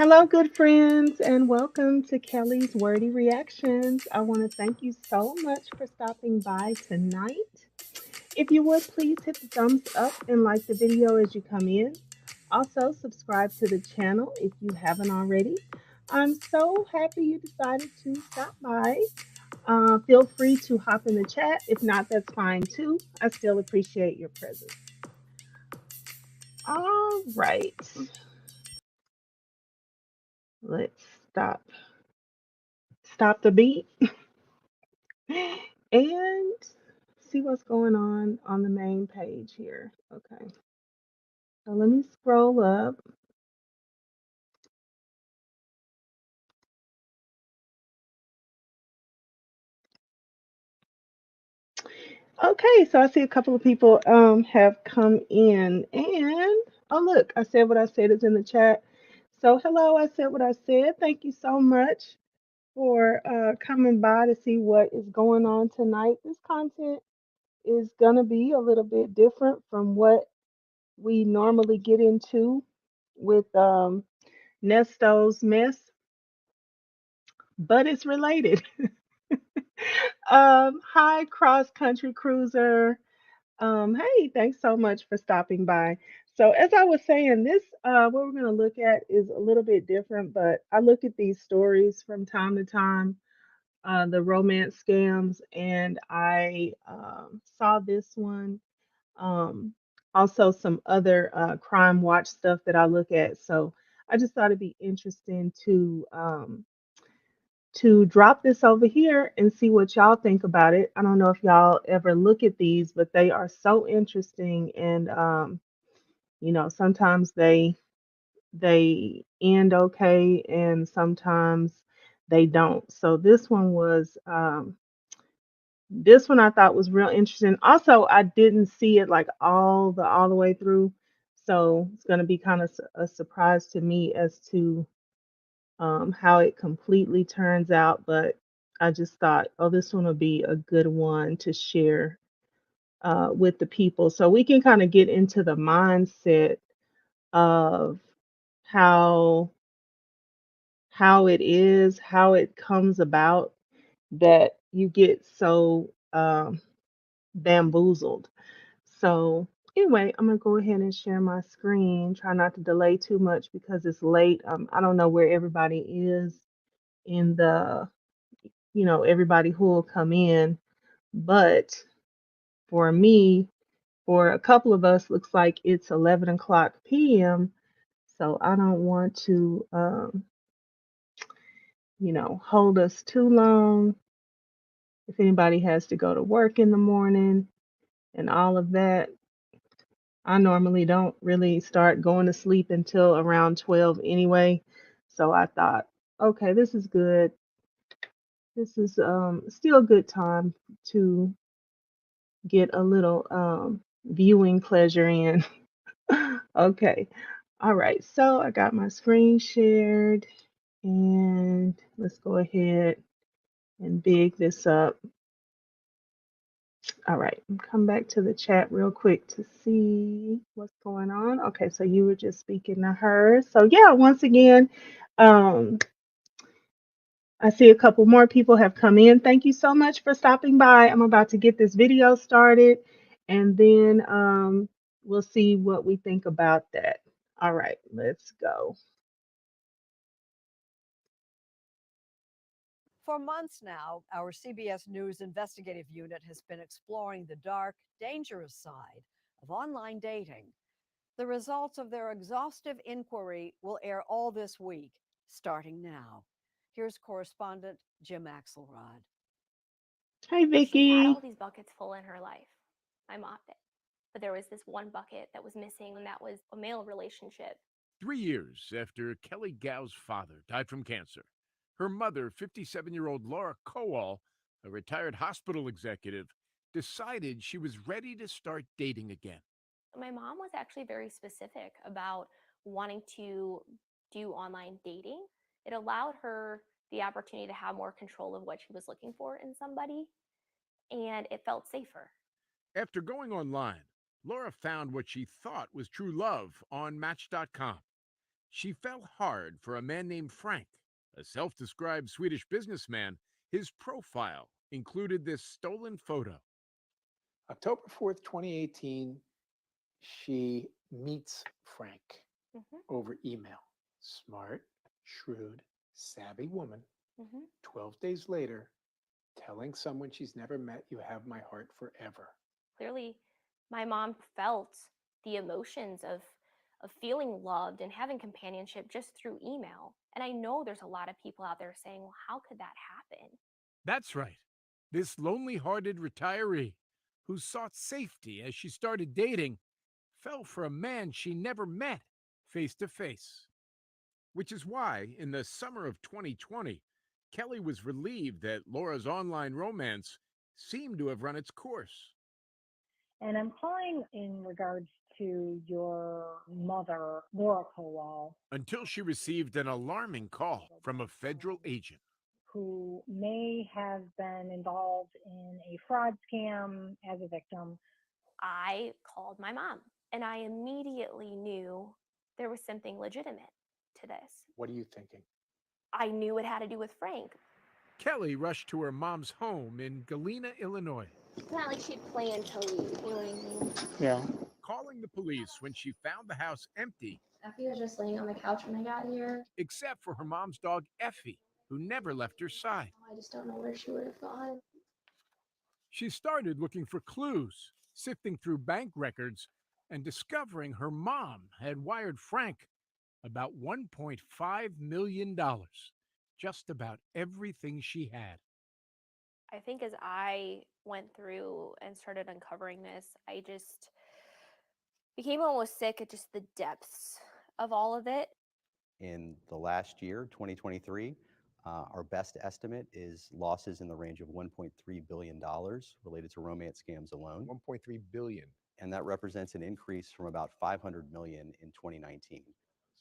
Hello, good friends, and welcome to Kelly's Wordy Reactions. I want to thank you so much for stopping by tonight. If you would please hit the thumbs up and like the video as you come in. Also, subscribe to the channel if you haven't already. I'm so happy you decided to stop by. Feel free to hop in the chat. If not, that's fine too. I still appreciate your presence. All right, let's stop the beat and see what's going on the main page here. Okay, so let me scroll up. Okay, so I see a couple of people have come in, and oh look, I said what I said is in the chat. So hello, I said what I said. Thank you so much for coming by to see what is going on tonight. This content is gonna be a little bit different from what we normally get into with Nesto's mess, but it's related. Hi, cross country cruiser. Hey, thanks so much for stopping by. So, as I was saying, this what we're going to look at is a little bit different, but I look at these stories from time to time, the romance scams, and I saw this one. Um, Also, some other crime watch stuff that I look at. So, I just thought it'd be interesting to drop this over here and see what y'all think about it. I don't know if y'all ever look at these, but they are so interesting and sometimes they end okay and sometimes they don't. So this one I thought was real interesting. Also, I didn't see it like all the way through. So it's going to be kind of a surprise to me as to how it completely turns out, but I just thought, oh, this one will be a good one to share with the people so we can kind of get into the mindset of how how it comes about that you get so bamboozled. So anyway, I'm gonna go ahead and share my screen. Try not to delay too much because it's late. I don't know where everybody is in the everybody who will come in. But for me, for a couple of us, looks like it's 11 o'clock p.m. So I don't want to, hold us too long. If anybody has to go to work in the morning and all of that, I normally don't really start going to sleep until around 12 anyway. So I thought, okay, this is good. This is still a good time to get a little viewing pleasure in. Okay. All right. So I got my screen shared and let's go ahead and big this up. All right. Come back to the chat real quick to see what's going on. Okay. So you were just speaking to her. So yeah, once again, um, I see a couple more people have come in. Thank you so much for stopping by. I'm about to get this video started and then we'll see what we think about that. All right, let's go. For months now, our CBS News investigative unit has been exploring the dark, dangerous side of online dating. The results of their exhaustive inquiry will air all this week, starting now. Here's correspondent Jim Axelrod. Hey, She had all Vicky. these buckets full in her life. My mom did. But there was this one bucket that was missing, and that was a male relationship. 3 years after Kelly Gow's father died from cancer, her mother, 57-year-old Laura Kowal, a retired hospital executive, decided she was ready to start dating again. My mom was actually very specific about wanting to do online dating. It allowed her the opportunity to have more control of what she was looking for in somebody, and it felt safer. After going online, Laura found what she thought was true love on Match.com. She fell hard for a man named Frank, a self described Swedish businessman. His profile included this stolen photo. October 4th, 2018, she meets Frank Hmm. over email. Smart, shrewd, savvy woman. Hmm. 12 days later, telling someone she's never met, "You have my heart forever." Clearly, my mom felt the emotions of feeling loved and having companionship just through email. And I know there's a lot of people out there saying, well, how could that happen? That's right. This lonely hearted retiree who sought safety as she started dating fell for a man she never met face to face. Which is why, in the summer of 2020, Kelly was relieved that Laura's online romance seemed to have run its course. And I'm calling in regards to your mother, Laura Kowal, Until she received an alarming call from a federal agent. who may have been involved in a fraud scam as a victim. I called my mom and I immediately knew there was something legitimate to this. What are you thinking? I knew it had to do with Frank. Kelly rushed to her mom's home in Galena, Illinois. It's not like she'd planned to leave, you know what I mean? Yeah. Calling the police when she found the house empty, Effie was just laying on the couch when I got here. except for her mom's dog, Effie, who never left her side. I just don't know where she would have gone. She started looking for clues, sifting through bank records, and discovering her mom had wired Frank about $1.5 million, just about everything she had. I think as I went through and started uncovering this, I just became almost sick at just the depths of all of it. In the last year, 2023, our best estimate is losses in the range of $1.3 billion related to romance scams alone. 1.3 billion. And that represents an increase from about 500 million in 2019.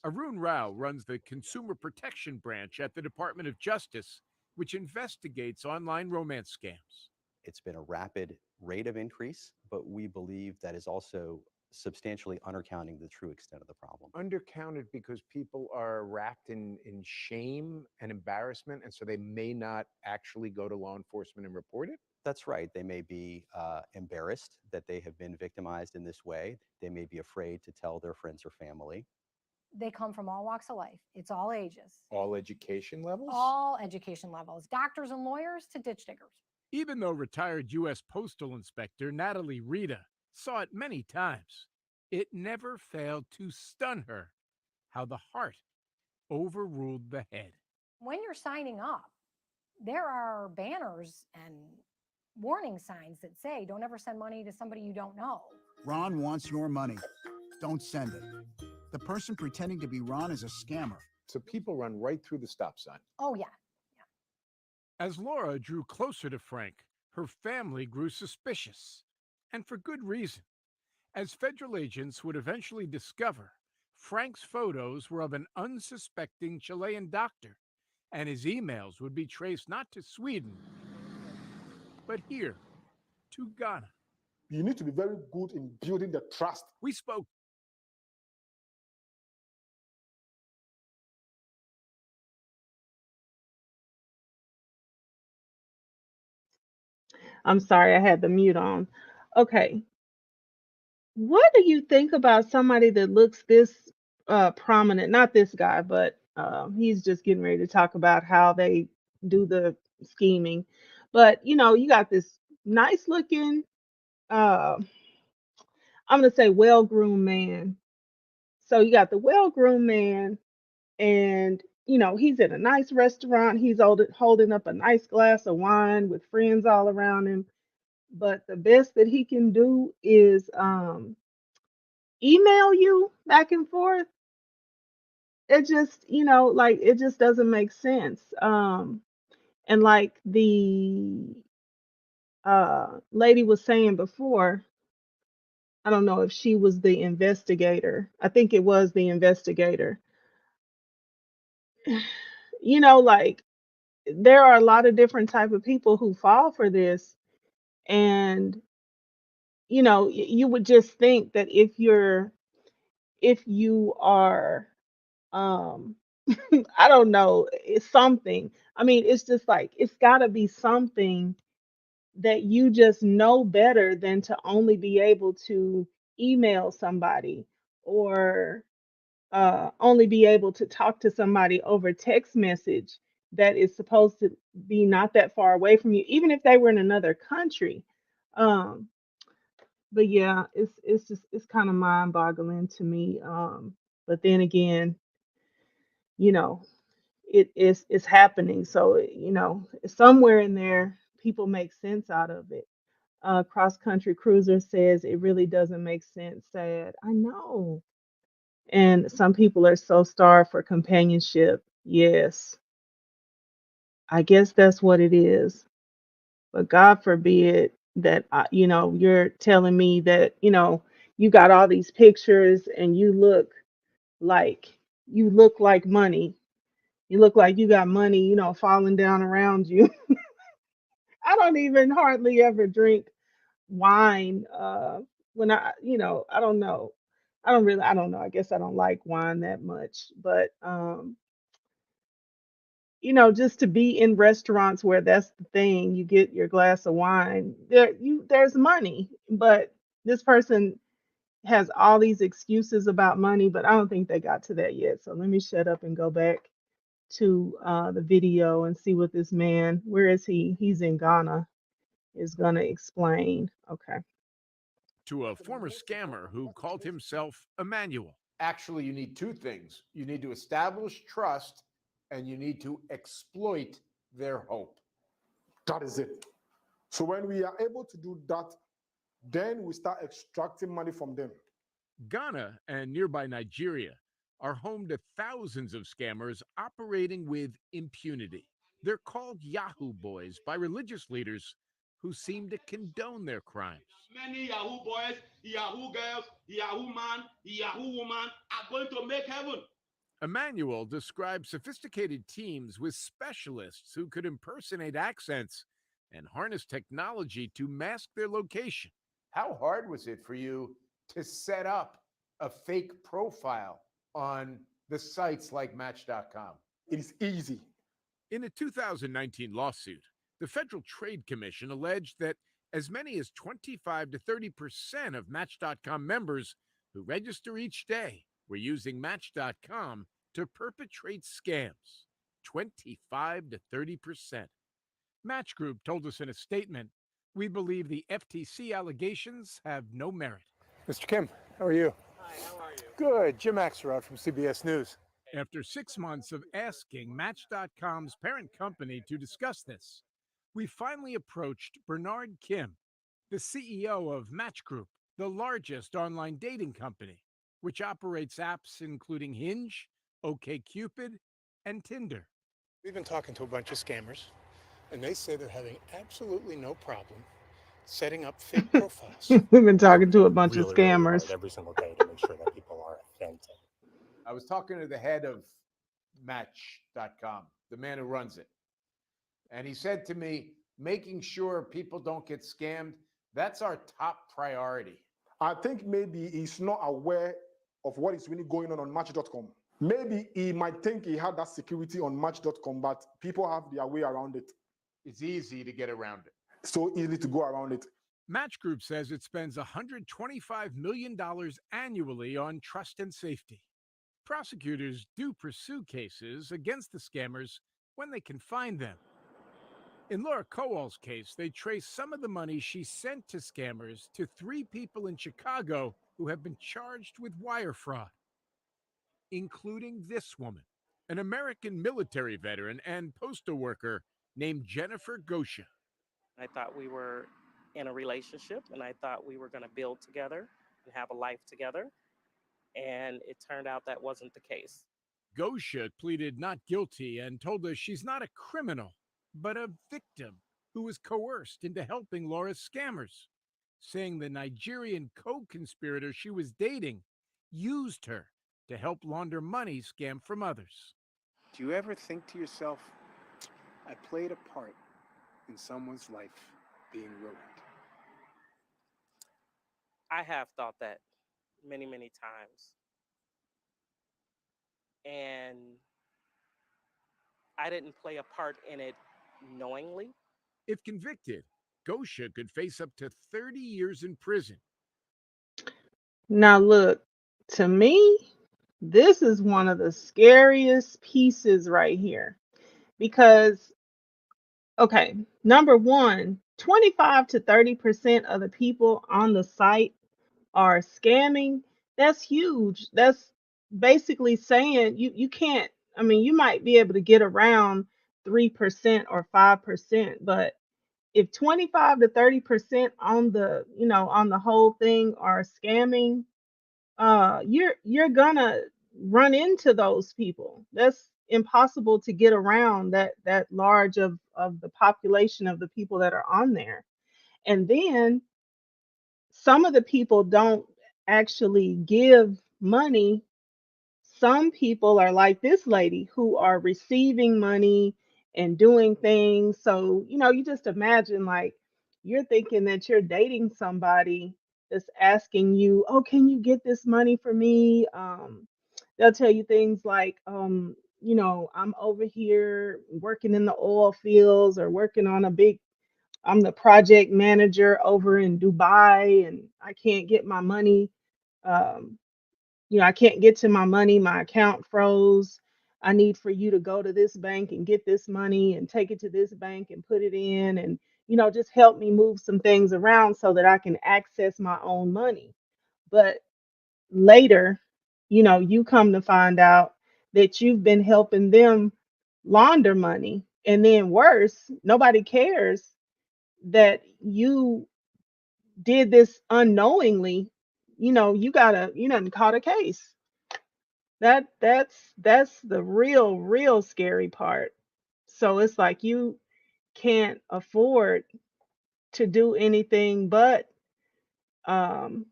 Arun Rao runs the Consumer Protection Branch at the Department of Justice, which investigates online romance scams. It's been a rapid rate of increase, but we believe that is also substantially undercounting the true extent of the problem. Undercounted because people are wrapped in shame and embarrassment, and so they may not actually go to law enforcement and report it? That's right. They may be embarrassed that they have been victimized in this way. They may be afraid to tell their friends or family. They come from all walks of life. It's all ages, All education levels? all education levels, doctors and lawyers to ditch diggers. Even though retired U.S. Postal Inspector Natalie Rita saw it many times, it never failed to stun her how the heart overruled the head. When you're signing up, there are banners and warning signs that say, don't ever send money to somebody you don't know. Ron wants your money. Don't send it. The person pretending to be Ron is a scammer. So people run right through the stop sign. Oh, yeah. As Laura drew closer to Frank, her family grew suspicious, and for good reason. As federal agents would eventually discover, Frank's photos were of an unsuspecting Chilean doctor, and his emails would be traced not to Sweden, but here, to Ghana. You need to be very good in building the trust. We spoke I'm sorry, I had the mute on. Okay. What do you think about somebody that looks this prominent? Not this guy, but he's just getting ready to talk about how they do the scheming. But you got this nice looking, uh, I'm gonna say well-groomed man. So you got the well-groomed man, and he's at a nice restaurant. He's holding up a nice glass of wine with friends all around him. But the best that he can do is email you back and forth. It just, like it just doesn't make sense. And like the lady was saying before, I don't know if she was the investigator. I think it was the investigator. Like there are a lot of different type of people who fall for this, and you would just think that if you are Um, I don't know. It's something. I mean, it's just like it's got to be something that you just know better than to only be able to email somebody or only be able to talk to somebody over text message that is supposed to be not that far away from you, even if they were in another country. Um, but yeah, it's just it's kind of mind boggling to me. But then again, you know, it's happening. So, somewhere in there, people make sense out of it. Cross Country Cruiser says it really doesn't make sense. Sad. I know. And some people are so starved for companionship. Yes, I guess that's what it is. But God forbid that, you're telling me that, you got all these pictures and like you look like money. You look like you got money, falling down around you. I don't even hardly ever drink wine. When I don't know. I don't know. I guess I don't like wine that much. But just to be in restaurants where that's the thing, you get your glass of wine. There's money, but this person has all these excuses about money, but I don't think they got to that yet. So let me shut up and go back to the video and see what this man, where is he? He's in Ghana, is gonna explain. Okay. To a former scammer who called himself Emmanuel. Actually, you need two things. You need to establish trust and you need to exploit their hope. That is it. So when we are able to do that, then we start extracting money from them. Ghana and nearby Nigeria are home to thousands of scammers operating with impunity. They're called Yahoo Boys by religious leaders who seem to condone their crimes. Many Yahoo boys, Yahoo girls, Yahoo man, Yahoo woman are going to make heaven. Emmanuel describes sophisticated teams with specialists who could impersonate accents and harness technology to mask their location. How hard was it for you to set up a fake profile on the sites like Match.com? It is easy. In a 2019 lawsuit, the Federal Trade Commission alleged that as many as 25 to 30% of Match.com members who register each day were using Match.com to perpetrate scams. 25 to 30%. Match Group told us in a statement, "We believe the FTC allegations have no merit." Mr. Kim, how are you? Hi, how are you? Good. Jim Axelrod from CBS News. After 6 months of asking Match.com's parent company to discuss this, we finally approached Bernard Kim, the CEO of Match Group, the largest online dating company, which operates apps including Hinge, OkCupid, and Tinder. We've been talking to a bunch of scammers, and they say they're having absolutely no problem setting up fake profiles. We've been talking to a bunch of Really scammers. hard every single day to make sure that people are authentic. I was talking to the head of Match.com, the man who runs it. And he said to me, making sure people don't get scammed, that's our top priority. I think maybe he's not aware of what is really going on Match.com. Maybe he might think he had that security on Match.com, but people have their way around it. It's easy to get around it. So easy to go around it. Match Group says it spends $125 million annually on trust and safety. Prosecutors do pursue cases against the scammers when they can find them. In Laura Kowal's case, they traced some of the money she sent to scammers to 3 people in Chicago who have been charged with wire fraud, including this woman, an American military veteran and postal worker named Jennifer Gosha. I thought we were in a relationship and I thought we were going to build together and have a life together. And it turned out that wasn't the case. Gosha pleaded not guilty and told us she's not a criminal, but a victim who was coerced into helping Laura's scammers, saying the Nigerian co-conspirator she was dating used her to help launder money scammed from others. Do you ever think to yourself, I played a part in someone's life being ruined? I have thought that many, many times. And I didn't play a part in it knowingly. If convicted, Gosha could face up to 30 years in prison. Now, look, to me, this is one of the scariest pieces right here because, okay, number one, 25 to 30% of the people on the site are scamming. That's huge. That's basically saying you can't, I mean, you might be able to get around 3% or 5%, but if 25 to 30% on the, on the whole thing are scamming, you're gonna run into those people. That's impossible to get around that large of the population of the people that are on there. And then some of the people don't actually give money. Some people are like this lady who are receiving money and doing things. So, you just imagine like you're thinking that you're dating somebody that's asking you, "Oh, can you get this money for me?" They'll tell you things like, "I'm over here working in the oil fields or working on I'm the project manager over in Dubai and I can't get my money. Um, I can't get to my money. My account froze. I need for you to go to this bank and get this money and take it to this bank and put it in and, just help me move some things around so that I can access my own money." But later, you come to find out that you've been helping them launder money. And then worse, nobody cares that you did this unknowingly. You done caught a case. That's the real scary part. So it's like you can't afford to do anything but um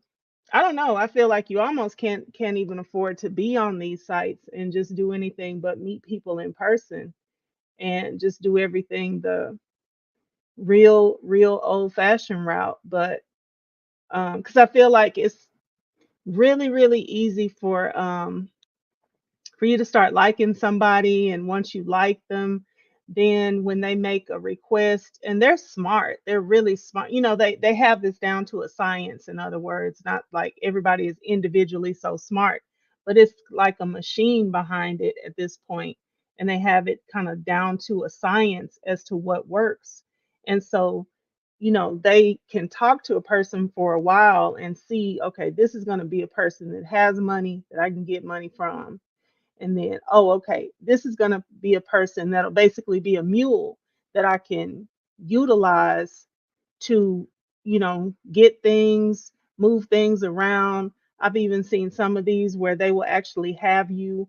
I don't know. I feel like you almost can't even afford to be on these sites and just do anything but meet people in person and just do everything the real old fashioned route. But because I feel like it's really easy for you to start liking somebody, and once you like them, then when they make a request, and they're smart, they're really smart, they have this down to a science. In other words, not like everybody is individually so smart, but it's like a machine behind it at this point, and they have it kind of down to a science as to what works. And so, they can talk to a person for a while and see, okay, this is going to be a person that has money that I can get money from. And then, oh, okay, this is going to be a person that'll basically be a mule that I can utilize to, get things, move things around. I've even seen some of these where they will actually have you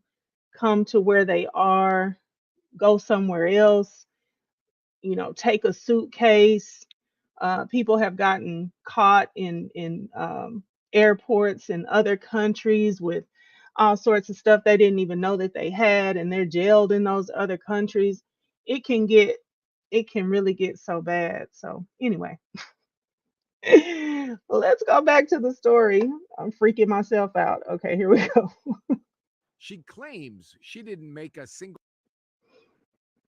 come to where they are, go somewhere else, take a suitcase. People have gotten caught in airports in other countries with all sorts of stuff they didn't even know that they had, and they're jailed in those other countries. It can get, it can really get so bad. So anyway, let's go back to the story. I'm freaking myself out. Okay, here we go. She claims she didn't make a single.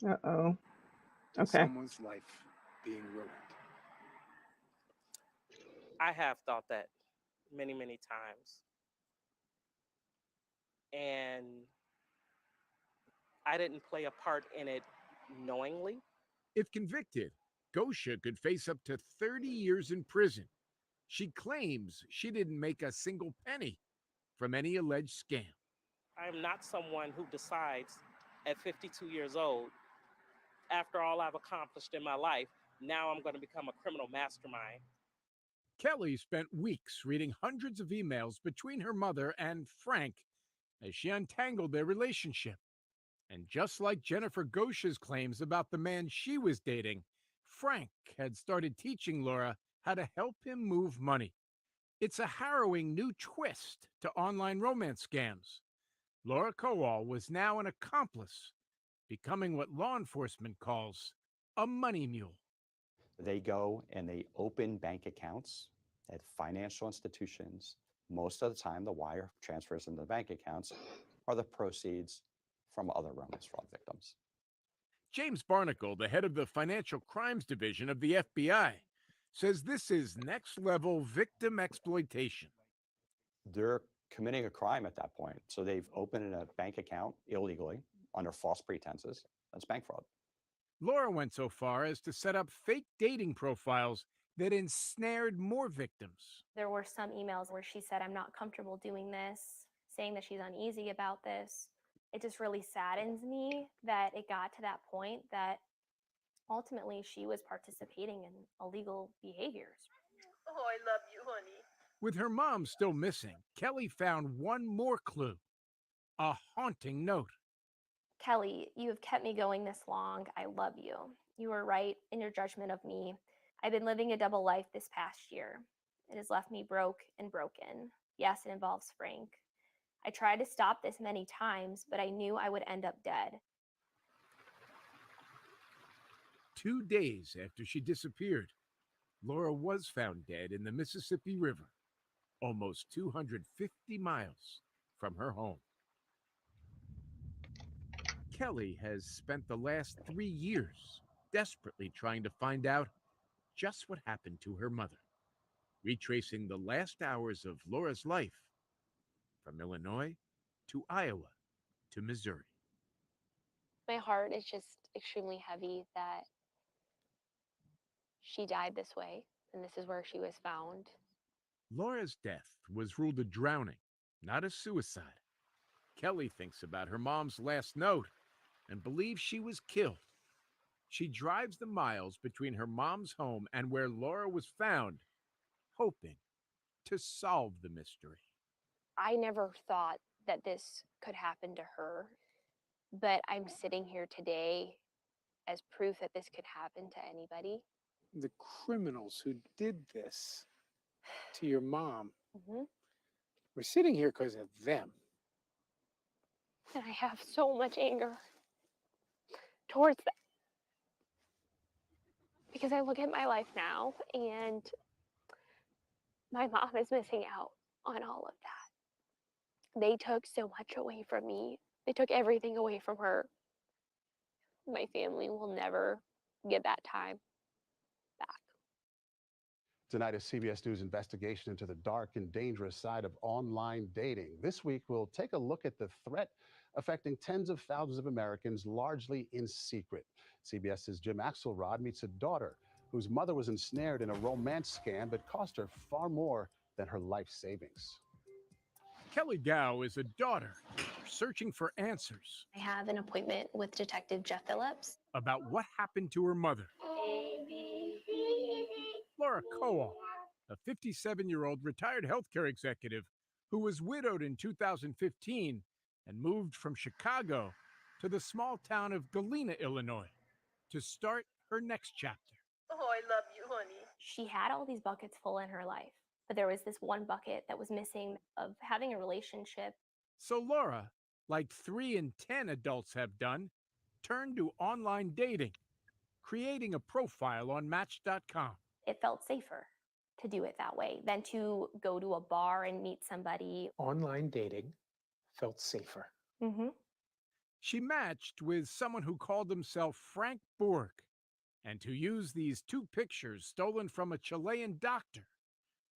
Uh-oh. Okay. Someone's life being ruined. I have thought that many times. And I didn't play a part in it knowingly. If convicted, Gosha could face up to 30 years in prison. She claims she didn't make a single penny from any alleged scam. I am not someone who decides at 52 years old, after all I've accomplished in my life, now I'm going to become a criminal mastermind. Kelly spent weeks reading hundreds of emails between her mother and Frank as she untangled their relationship. And just like Jennifer Gosha's claims about the man she was dating, Frank had started teaching Laura how to help him move money. It's a harrowing new twist to online romance scams. Laura Kowal was now an accomplice, becoming what law enforcement calls a money mule. They go and they open bank accounts at financial institutions. Most of the time, the wire transfers into the bank accounts are the proceeds from other romance fraud victims. James Barnacle, the head of the Financial Crimes Division of the FBI, says this is next-level victim exploitation. They're committing a crime at that point. So they've opened a bank account illegally under false pretenses. That's bank fraud. Laura went so far as to set up fake dating profiles that ensnared more victims. There were some emails where she said, I'm not comfortable doing this, saying that she's uneasy about this. It just really saddens me that it got to that point that ultimately she was participating in illegal behaviors. Oh, I love you, honey. With her mom still missing, Kelly found one more clue, a haunting note. Kelly, you have kept me going this long. I love you. You were right in your judgment of me. I've been living a double life this past year. It has left me broke and broken. Yes, it involves Frank. I tried to stop this many times, but I knew I would end up dead. 2 days after she disappeared, Laura was found dead in the Mississippi River, almost 250 miles from her home. Kelly has spent the last 3 years desperately trying to find out just what happened to her mother, retracing the last hours of Laura's life from Illinois to Iowa to Missouri. My heart is just extremely heavy that she died this way, and this is where she was found. Laura's death was ruled a drowning, not a suicide. Kelly thinks about her mom's last note and believes she was killed. She drives the miles between her mom's home and where Laura was found, hoping to solve the mystery. I never thought that this could happen to her, but I'm sitting here today as proof that this could happen to anybody. The criminals who did this to your mom, we're sitting here because of them. And I have so much anger towards them. Because I look at my life now and my mom is missing out on all of that. They took so much away from me. They took everything away from her. My family will never get that time back. Tonight, a CBS News investigation into the dark and dangerous side of online dating. This week, we'll take a look at the threat affecting tens of thousands of Americans, largely in secret. CBS's Jim Axelrod meets a daughter whose mother was ensnared in a romance scam that cost her far more than her life savings. Kelly Gow is a daughter searching for answers I have an appointment with Detective Jeff Phillips. about what happened to her mother. Laura Kowal, a 57-year-old retired healthcare executive who was widowed in 2015 and moved from Chicago to the small town of Galena, Illinois, to start her next chapter. Oh, I love you, honey. She had all these buckets full in her life, but there was this one bucket that was missing of having a relationship. So Laura, like 3 in 10 adults have done, turned to online dating, creating a profile on Match.com. It felt safer to do it that way than to go to a bar and meet somebody. Online dating felt safer. She matched with someone who called himself Frank Borg, and to use these 2 pictures stolen from a Chilean doctor.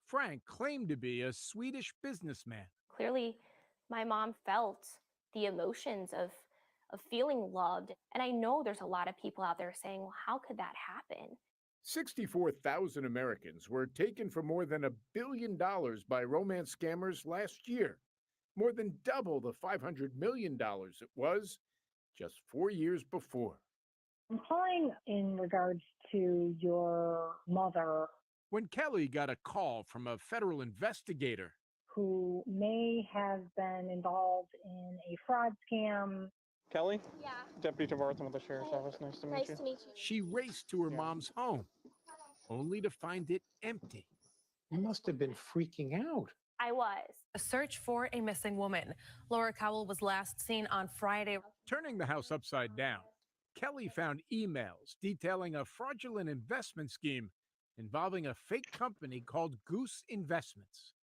Frank claimed to be a Swedish businessman. Clearly, my mom felt the emotions of feeling loved. And I know there's a lot of people out there saying, well, how could that happen? 64,000 Americans were taken for more than $1 billion by romance scammers last year, more than double the $500 million it was just 4 years before. I'm calling in regards to your mother. When Kelly got a call from a federal investigator who may have been involved in a fraud scam. Kelly? Yeah. Deputy Tavarthan with the Sheriff's Office. Nice to meet you. she raced to her mom's home, only to find it empty. You must have been freaking out. I was. A search for a missing woman. Laura Kowal was last seen on Friday. Turning the house upside down, Kelly found emails detailing a fraudulent investment scheme involving a fake company called Goose Investments.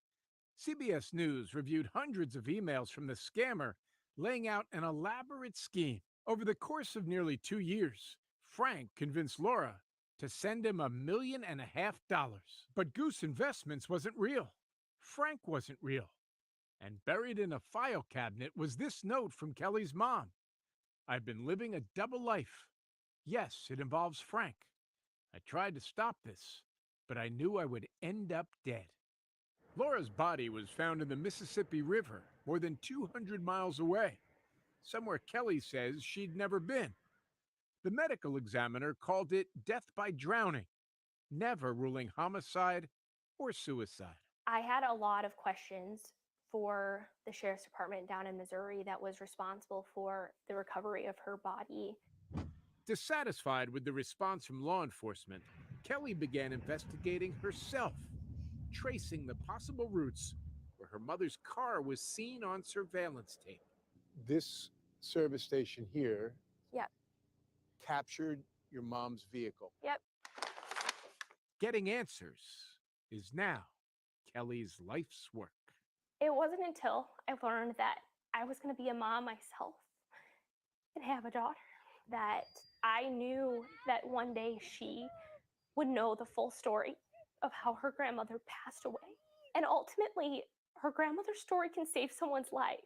CBS News reviewed hundreds of emails from the scammer laying out an elaborate scheme. Over the course of nearly 2 years, Frank convinced Laura to send him $1.5 million. But Goose Investments wasn't real. Frank wasn't real. And buried in a file cabinet was this note from Kelly's mom. I've been living a double life. Yes, it involves Frank. I tried to stop this, but I knew I would end up dead. Laura's body was found in the Mississippi River, more than 200 miles away, somewhere Kelly says she'd never been. The medical examiner called it death by drowning, never ruling homicide or suicide. I had a lot of questions for the sheriff's department down in Missouri that was responsible for the recovery of her body. Dissatisfied with the response from law enforcement, Kelly began investigating herself, tracing the possible routes where her mother's car was seen on surveillance tape. This service station here Yep. captured your mom's vehicle. Yep. Getting answers is now Kelly's life's work. It wasn't until I learned that I was going to be a mom myself and have a daughter that I knew that one day she would know the full story of how her grandmother passed away. And ultimately, her grandmother's story can save someone's life.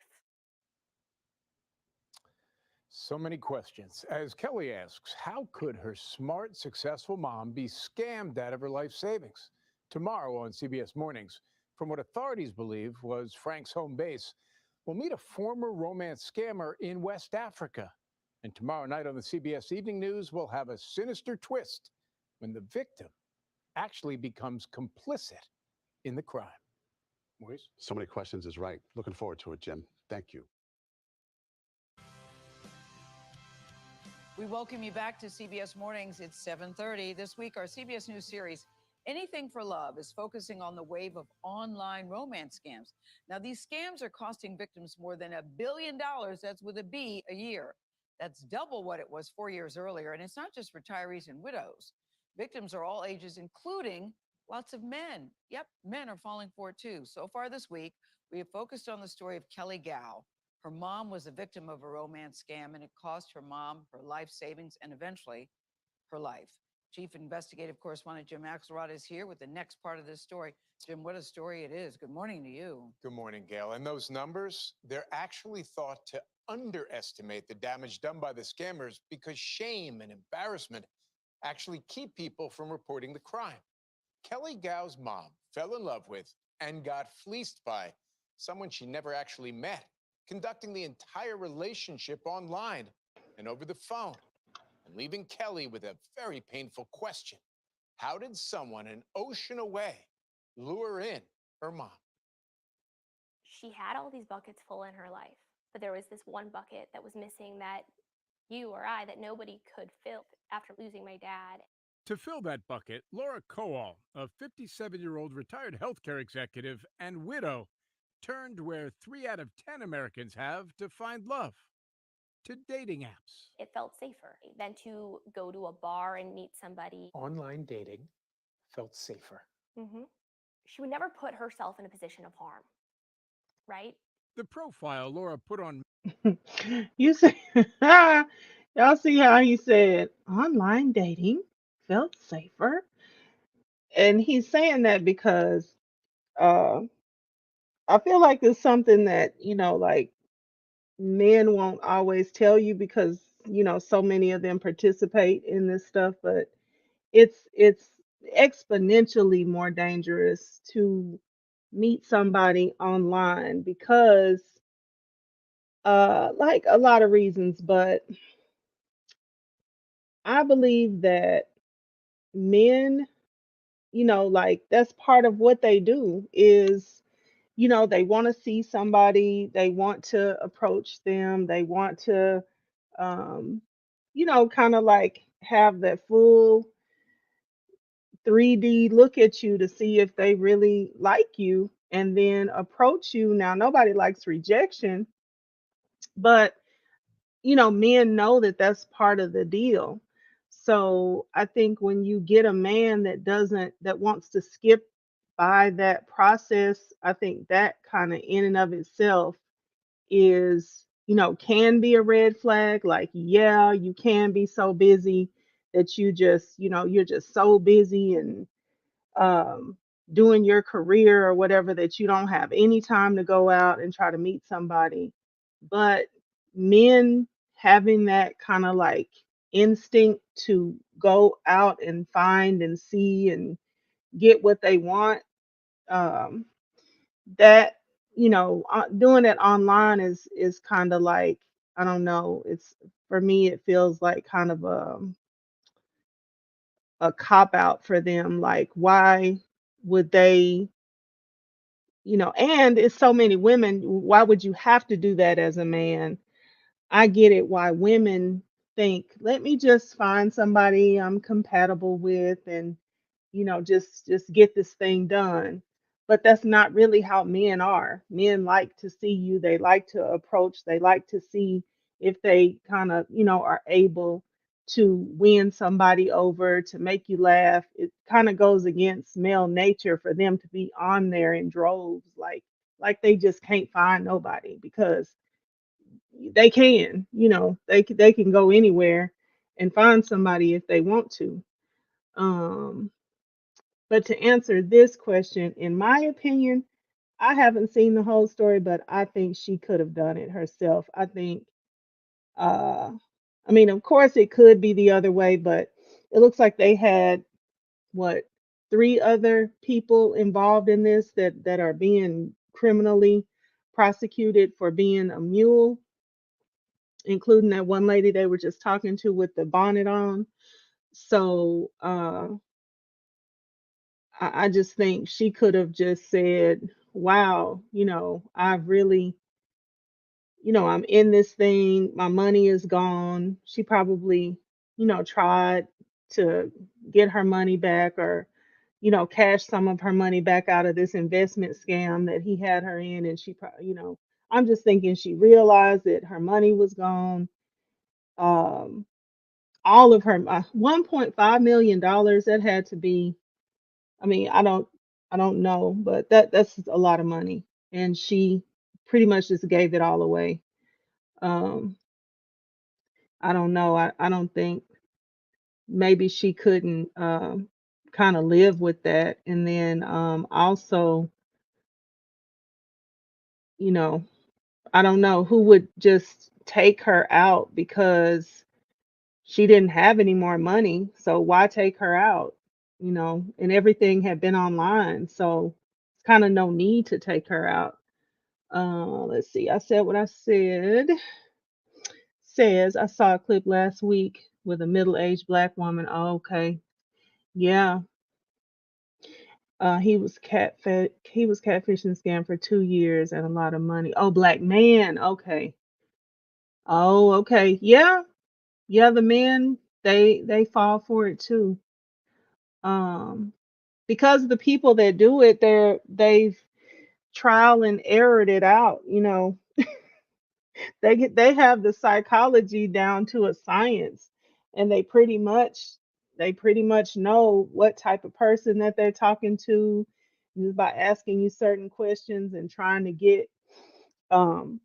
So many questions. As Kelly asks, how could her smart, successful mom be scammed out of her life savings? Tomorrow on CBS Mornings, from what authorities believe was Frank's home base, we'll meet a former romance scammer in West Africa. And tomorrow night on the CBS Evening News, we'll have a sinister twist when the victim actually becomes complicit in the crime. Maurice? So many questions is right. Looking forward to it, Jim. Thank you. We welcome you back to CBS Mornings. It's 7:30. This week, our CBS News series, Anything for Love, is focusing on the wave of online romance scams. Now, these scams are costing victims more than $1 billion, that's with a B, a year. That's double what it was 4 years earlier. And it's not just retirees and widows. Victims are all ages, including lots of men. Yep, men are falling for it too. So far this week, we have focused on the story of Kelly Gow. Her mom was a victim of a romance scam, and it cost her mom her life savings and eventually her life. Chief Investigative Correspondent Jim Axelrod is here with the next part of this story. Jim, what a story it is. Good morning to you. Good morning, Gail. And those numbers, they're actually thought to underestimate the damage done by the scammers because shame and embarrassment actually keep people from reporting the crime. Kelly Gow's mom fell in love with and got fleeced by someone she never actually met, conducting the entire relationship online and over the phone, and leaving Kelly with a very painful question. How did someone an ocean away lure in her mom? She had all these buckets full in her life, but there was this one bucket that was missing that you or I, that nobody could fill after losing my dad. To fill that bucket, Laura Kowal, a 57-year-old retired healthcare executive and widow, turned where 3 out of 10 Americans have to find love, to dating apps. It felt safer than to go to a bar and meet somebody. Online dating felt safer. She would never put herself in a position of harm, right? The profile Laura put on You see, y'all see how he said online dating felt safer? And he's saying that because uh, I feel like it's something that, like men won't always tell you because, so many of them participate in this stuff, but it's exponentially more dangerous to meet somebody online because like a lot of reasons, but I believe that men, like that's part of what they do is, they want to see somebody, they want to approach them, they want to, um, kind of like have that full 3D look at you to see if they really like you and then approach you. Now, nobody likes rejection, but men know that that's part of the deal. So I think when you get a man that wants to skip by that process, I think that kind of in and of itself is can be a red flag. Like, yeah, you can be so busy that you're just so busy and um, doing your career or whatever that you don't have any time to go out and try to meet somebody. But men having that kind of like instinct to go out and find and see and get what they want, um, that doing it online is kind of like, I don't know, it's for me it feels like kind of a cop out for them. Like, why would they, and it's so many women, why would you have to do that as a man? I get it why women think, let me just find somebody I'm compatible with and just get this thing done. But that's not really how men are. Men like to see you, they like to approach, they like to see if they kind of, are able to win somebody over, to make you laugh. It kind of goes against male nature for them to be on there in droves, like they just can't find nobody, because they can, they can go anywhere and find somebody if they want to. Um, but to answer this question, in my opinion, I haven't seen the whole story, but I think she could have done it herself. I think, uh, I mean, of course, it could be the other way, but it looks like they had what, three other people involved in this that are being criminally prosecuted for being a mule, including that one lady they were just talking to with the bonnet on. So I just think she could have just said, wow, I've really, I'm in this thing, my money is gone. She probably, tried to get her money back, or, cash some of her money back out of this investment scam that he had her in. And she probably, I'm just thinking she realized that her money was gone. Um, all of her $1.5 million, that had to be, I mean, I don't know, but that's a lot of money, and she pretty much just gave it all away. Um, I don't know. I don't think, maybe she couldn't kind of live with that, and then also, you know, I don't know who would just take her out because she didn't have any more money. So why take her out? And everything had been online, so it's kind of no need to take her out. Let's see. I said what I said. Says I saw a clip last week with a middle-aged black woman. Oh, okay. Yeah. He was catfishing scam for 2 years and a lot of money. Oh, black man. Okay. Oh, okay. Yeah. Yeah, the men, they fall for it too. Um, because the people that do it, they've trial and errored it out. They have the psychology down to a science, and they pretty much know what type of person that they're talking to, just by asking you certain questions and um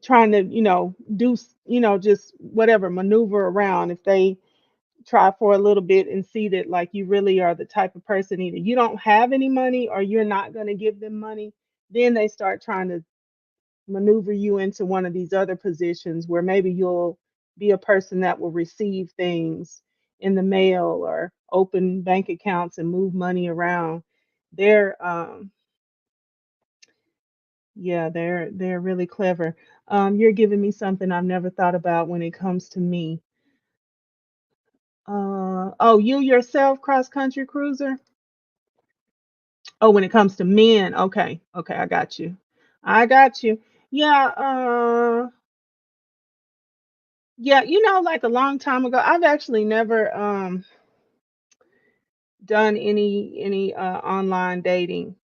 trying to just whatever, maneuver around. If they try for a little bit and see that, like, you really are the type of person, either you don't have any money or you're not going to give them money, then they start trying to maneuver you into one of these other positions where maybe you'll be a person that will receive things in the mail or open bank accounts and move money around. They're Yeah, they're really clever. You're giving me something I've never thought about when it comes to me. Oh, you yourself, cross country cruiser? Oh, when it comes to men. Okay. Okay, I got you. I got you. Yeah, yeah, like a long time ago, I've actually never done any online dating,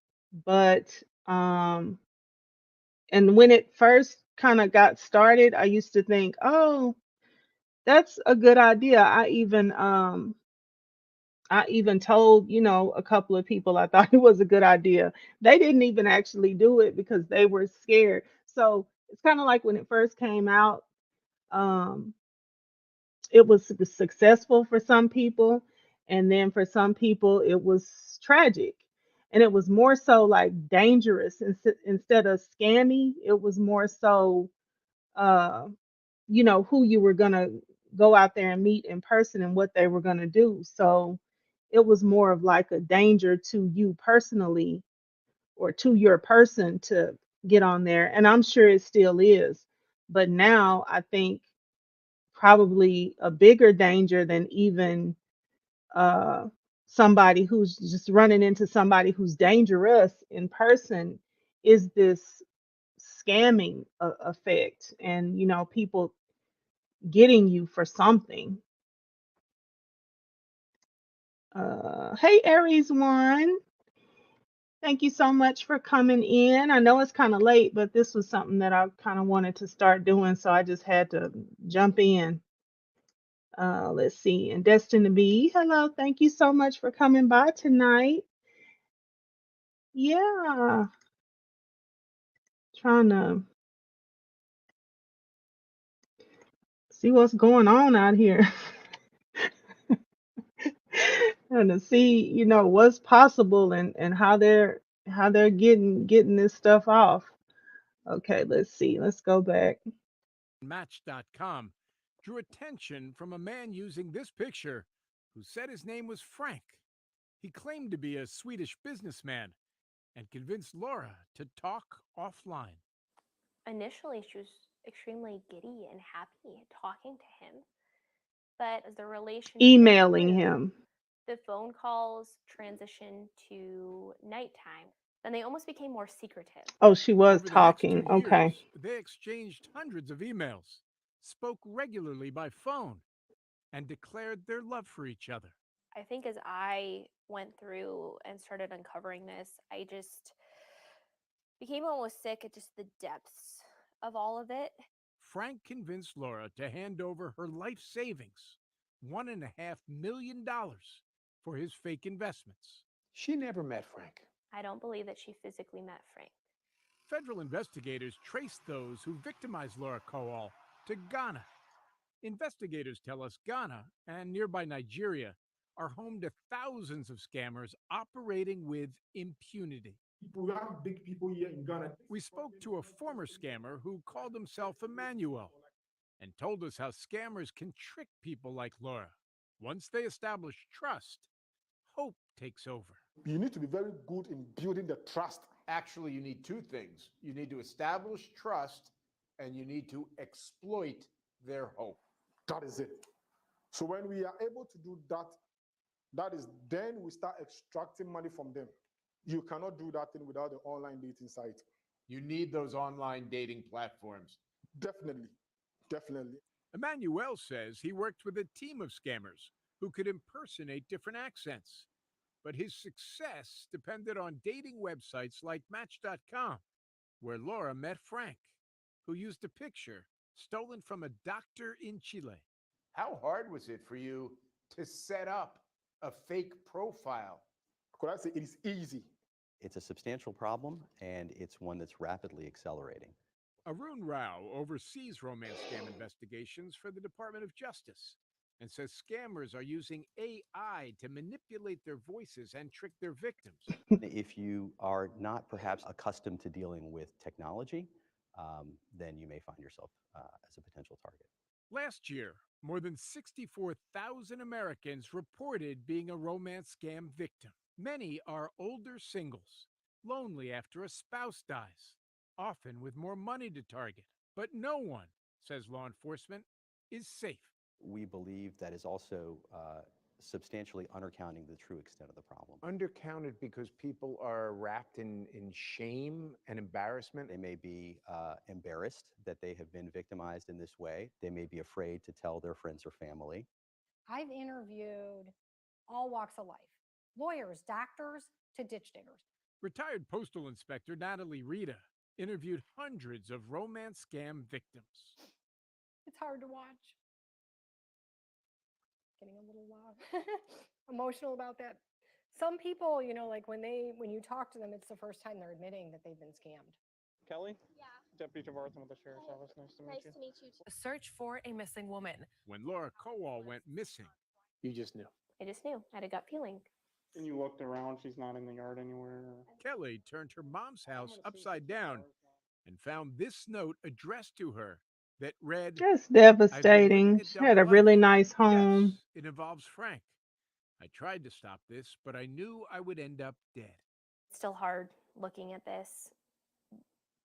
but um and when it first kind of got started, I used to think, "Oh, that's a good idea." I even told, a couple of people I thought it was a good idea. They didn't even actually do it because they were scared. So It's kind of like when it first came out, um, it was successful for some people, and then for some people it was tragic. And it was more so like dangerous instead of scammy. It was more so, uh, who you were gonna go out there and meet in person and what they were gonna do. So it was more of like a danger to you personally or to your person to get on there. And I'm sure it still is. But now I think probably a bigger danger than even uh, somebody who's just running into somebody who's dangerous in person is this scamming effect, and people getting you for something. Hey, Aries One. Thank you so much for coming in. I know it's kind of late, but this was something that I kind of wanted to start doing, so I just had to jump in. Let's see. And Destiny B, hello. Thank you so much for coming by tonight. Yeah, trying to see what's going on out here and to see, what's possible and how they're getting this stuff off. Okay, let's see. Let's go back. Match.com drew attention from a man using this picture who said his name was Frank. He claimed to be a Swedish businessman and convinced Laura to talk offline. Initially, she was extremely giddy and happy talking to him. But as the relationship Emailing grew, him. the phone calls transitioned to nighttime. Then they almost became more secretive. Oh, she was Over the next 2 talking. Okay. years, they exchanged hundreds of emails, spoke regularly by phone, and declared their love for each other. I think as I went through and started uncovering this, I just became almost sick at just the depths of all of it. Frank convinced Laura to hand over her life savings, $1.5 million, for his fake investments. She never met Frank. I don't believe that she physically met Frank. Federal investigators traced those who victimized Laura Kowal to Ghana. Investigators tell us Ghana and nearby Nigeria are home to thousands of scammers operating with impunity. We have big people here in Ghana. We spoke to a former scammer who called himself Emmanuel and told us how scammers can trick people like Laura. Once they establish trust, hope takes over. You need to be very good in building the trust. Actually, you need two things. You need to establish trust and you need to exploit their hope. That is it. So when we are able to do that, then we start extracting money from them. You cannot do that thing without the online dating site. You need those online dating platforms. Definitely. Definitely. Emmanuel says he worked with a team of scammers who could impersonate different accents. But his success depended on dating websites like Match.com, where Laura met Frank, who used a picture stolen from a doctor in Chile. How hard was it for you to set up a fake profile? Could I say it is easy? It's a substantial problem, and it's one that's rapidly accelerating. Arun Rao oversees romance scam investigations for the Department of Justice and says scammers are using AI to manipulate their voices and trick their victims. If you are not perhaps accustomed to dealing with technology, then you may find yourself as a potential target. Last year, more than 64,000 Americans reported being a romance scam victim. Many are older singles, lonely after a spouse dies, often with more money to target. But no one, says law enforcement, is safe. We believe that is also substantially undercounting the true extent of the problem. Undercounted because people are wrapped in shame and embarrassment. They may be embarrassed that they have been victimized in this way. They may be afraid to tell their friends or family. I've interviewed all walks of life, lawyers, doctors, to ditch diggers. Retired Postal Inspector Natalie Rita interviewed hundreds of romance scam victims. It's hard to watch. Getting a little emotional about that. Some people, like when you talk to them, it's the first time they're admitting that they've been scammed. Kelly? Yeah. Deputy Tavarthan with the Sheriff's Office. Nice to meet you. to meet you. A search for a missing woman. When Laura Kowal went missing, You just knew. I just knew. I had a gut feeling. And you looked around. She's not in the yard anywhere. Kelly turned her mom's house upside down and found this note addressed to her that read, That's "I've been living devastating. a She had a double really life. nice home. Yes, it involves Frank. I tried to stop this, but I knew I would end up dead." It's still hard looking at this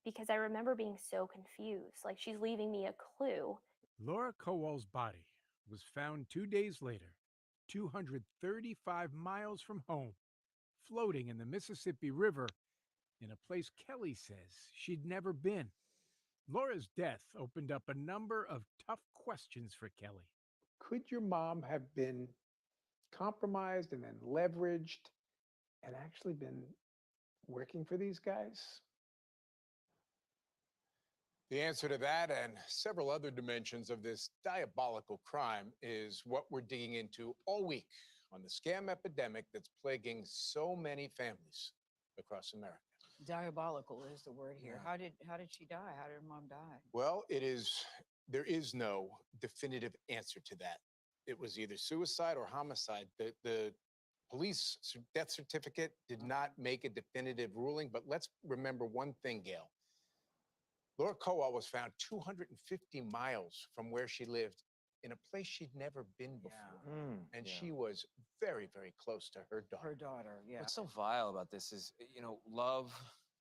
because I remember being so confused. Like she's leaving me a clue. Laura Kowal's body was found 2 days later, 235 miles from home, floating in the Mississippi River in a place Kelly says she'd never been. Laura's death opened up a number of tough questions for Kelly. Could your mom have been compromised and then leveraged and actually been working for these guys? The answer to that and several other dimensions of this diabolical crime is what we're digging into all week on the scam epidemic that's plaguing so many families across America. Diabolical is the word here. How did she die? How did her mom die? Well, there is no definitive answer to that. It was either suicide or homicide. The police death certificate did not make a definitive ruling, but let's remember one thing, Gail. Laura Kowal was found 250 miles from where she lived in a place she'd never been before. And she was very, very close to her daughter. Her daughter, yeah. What's so vile about this is, love,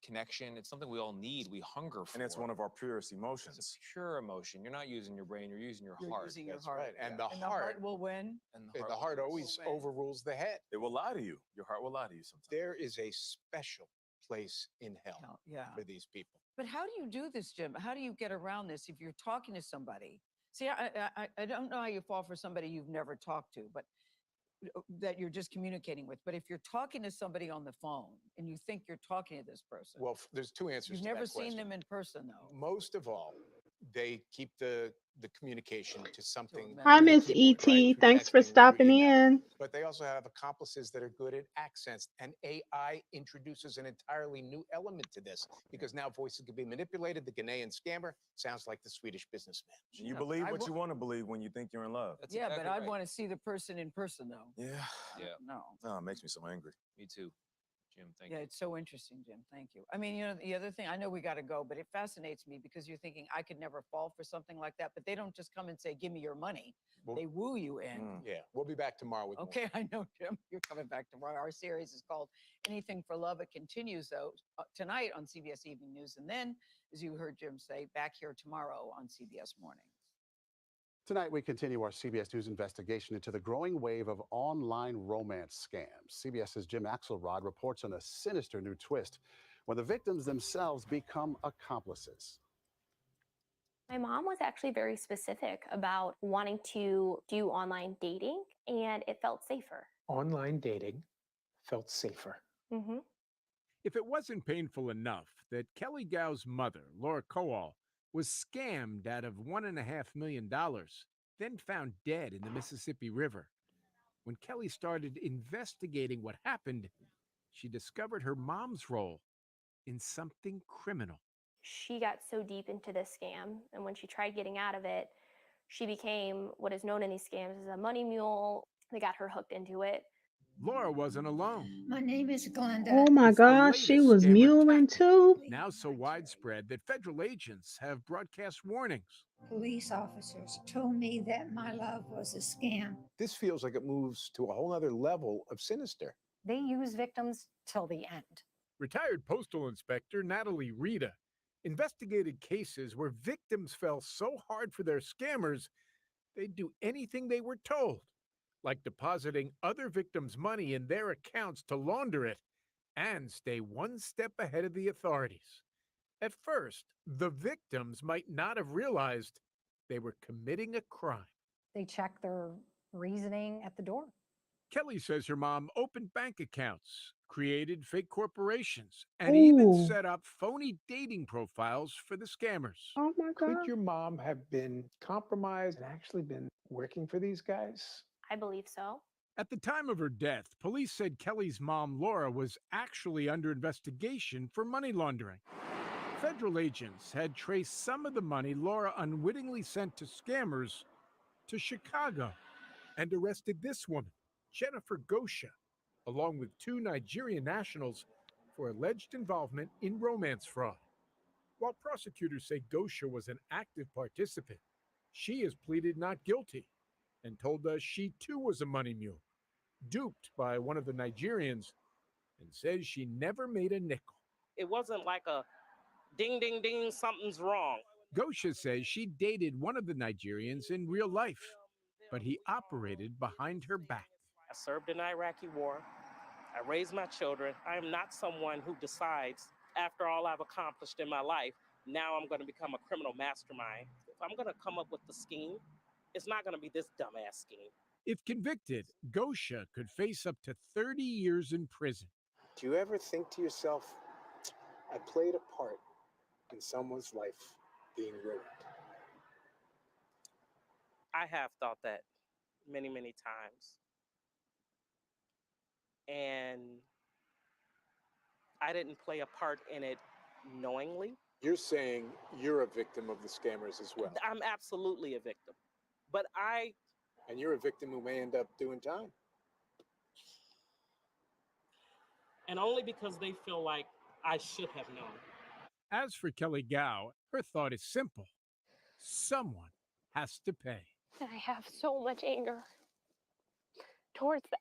connection. It's something we all need. We hunger for. And it's one of our purest emotions. It's a pure emotion. You're not using your brain. You're using your heart. Using your That's heart. right. And yeah. the heart will win. And the heart always overrules the head. It will lie to you. Your heart will lie to you sometimes. There is a special place in hell Yeah. for these people. But how do you do this, Jim? How do you get around this if you're talking to somebody? See, I don't know how you fall for somebody you've never talked to, but that you're just communicating with. But if you're talking to somebody on the phone and you think you're talking to this person, Well, there's two answers you've to never that seen question. them in person, though. Most of all, they keep the communication to something. Hi, through the Miss keyboard, right, E.T. through Thanks for texting, through stopping email. in. But they also have accomplices that are good at accents, and AI introduces an entirely new element to this because now voices can be manipulated. The Ghanaian scammer sounds like the Swedish businessman. You believe what you want to believe when you think you're in love. Yeah, but I'd want to see the person in person, though. Yeah. Yeah. No. Oh, it makes me so angry. Me too, Jim. Thank Yeah, you. it's so interesting, Jim. Thank you. I mean, the other thing, I know we got to go, but it fascinates me because you're thinking I could never fall for something like that, but they don't just come and say, "Give me your money." Well, They woo you in. Yeah, we'll be back tomorrow with more. Okay, I know, Jim. You're coming back tomorrow. Our series is called Anything for Love. It continues, though, tonight on CBS Evening News. And then, as you heard Jim say, back here tomorrow on CBS Mornings. Tonight, we continue our CBS News investigation into the growing wave of online romance scams. CBS's Jim Axelrod reports on a sinister new twist when the victims themselves become accomplices. My mom was actually very specific about wanting to do online dating, and it felt safer. Online dating felt safer. Mm-hmm. If it wasn't painful enough that Kelly Gow's mother, Laura Kowal, was scammed out of $1.5 million, then found dead in the Mississippi River, when Kelly started investigating what happened, she discovered her mom's role in something criminal. She got so deep into this scam, and when she tried getting out of it, she became what is known in these scams as a money mule. They got her hooked into it. Laura wasn't alone. My name is Glenda. Oh my It's the gosh, she latest was scammer muling tactic, too. now so widespread that federal agents have broadcast warnings. Police officers told me that my love was a scam. This feels like it moves to a whole other level of sinister. They use victims till the end. Retired Postal Inspector Natalie Rita investigated cases where victims fell so hard for their scammers, they'd do anything they were told, like depositing other victims' money in their accounts to launder it and stay one step ahead of the authorities. At first, the victims might not have realized they were committing a crime. They check their reasoning at the door. Kelly says her mom opened bank accounts, created fake corporations, and even Ooh. set up phony dating profiles for the scammers. Oh my Could God. your mom have been compromised and actually been working for these guys? I believe so. At the time of her death, police said Kelly's mom, Laura, was actually under investigation for money laundering. Federal agents had traced some of the money Laura unwittingly sent to scammers to Chicago and arrested this woman, Jennifer Gosha, along with 2 Nigerian nationals for alleged involvement in romance fraud. While prosecutors say Gosha was an active participant, she has pleaded not guilty and told us she too was a money mule, duped by one of the Nigerians, and says she never made a nickel. It wasn't like a ding, ding, ding, something's wrong. Gosha says she dated one of the Nigerians in real life, but he operated behind her back. I served in the Iraqi war. I raised my children. I am not someone who decides, after all I've accomplished in my life, now I'm going to become a criminal mastermind. If I'm going to come up with the scheme, it's not going to be this dumbass scheme. If convicted, Gosha could face up to 30 years in prison. Do you ever think to yourself, I played a part in someone's life being ruined? I have thought that many, many times. And I didn't play a part in it knowingly. You're saying you're a victim of the scammers as well. I'm absolutely a victim. But And you're a victim who may end up doing time. and only because they feel like I should have known. As for Kelly Gao, her thought is simple. Someone has to pay. And I have so much anger towards them.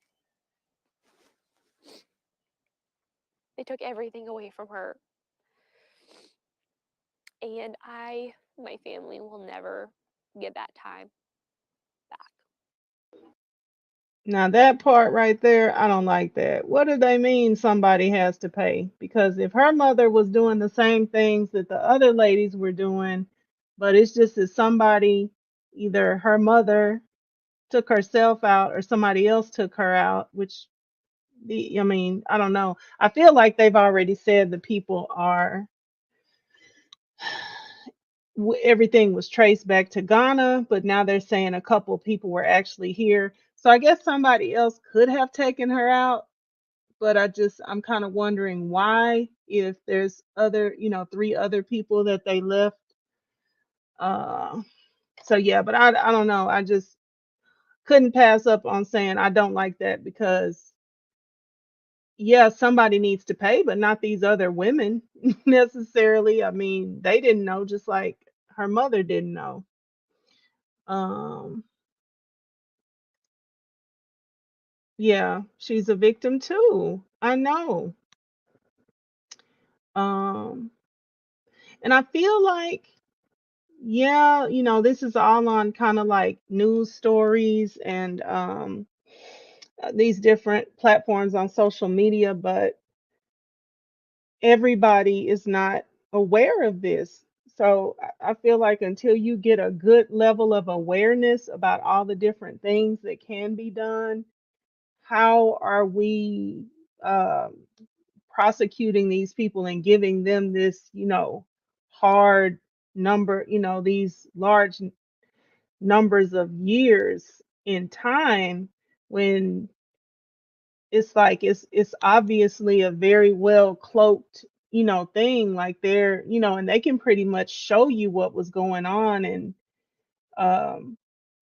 They took everything away from her. And my family will never get that time back. Now that part right there, I don't like that. What do they mean somebody has to pay? Because if her mother was doing the same things that the other ladies were doing, but it's just that somebody, either her mother took herself out or somebody else took her out, which I mean, I don't know. I feel like they've already said the people are everything was traced back to Ghana, but now they're saying a couple people were actually here. So I guess somebody else could have taken her out, but I'm kind of wondering why, if there's other, 3 other people that they left. So yeah, but I don't know. I just couldn't pass up on saying I don't like that because yeah, somebody needs to pay, but not these other women necessarily. I mean, they didn't know, just like her mother didn't know. Yeah, she's a victim too. I know. And I feel like, yeah, this is all on kind of like news stories and these different platforms on social media, but everybody is not aware of this. So I feel like until you get a good level of awareness about all the different things that can be done, how are we prosecuting these people and giving them this, hard number, these large numbers of years in time when it's like it's obviously a very well cloaked, thing, like they're, and they can pretty much show you what was going on. And um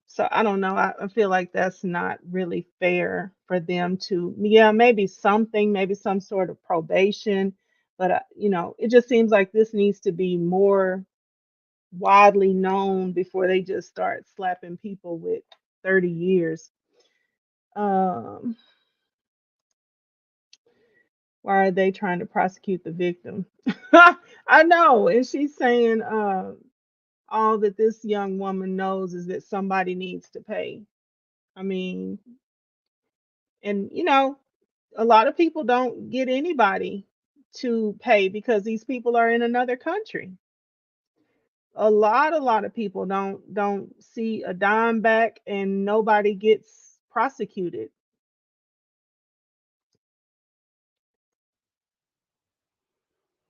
so I don't know, I feel like that's not really fair for them to, yeah, maybe something, maybe some sort of probation, but it just seems like this needs to be more widely known before they just start slapping people with 30 years. um Why are they trying to prosecute the victim? I know. And she's saying all that this young woman knows is that somebody needs to pay. I mean, and a lot of people don't get anybody to pay because these people are in another country. A lot of people don't see a dime back and nobody gets prosecuted.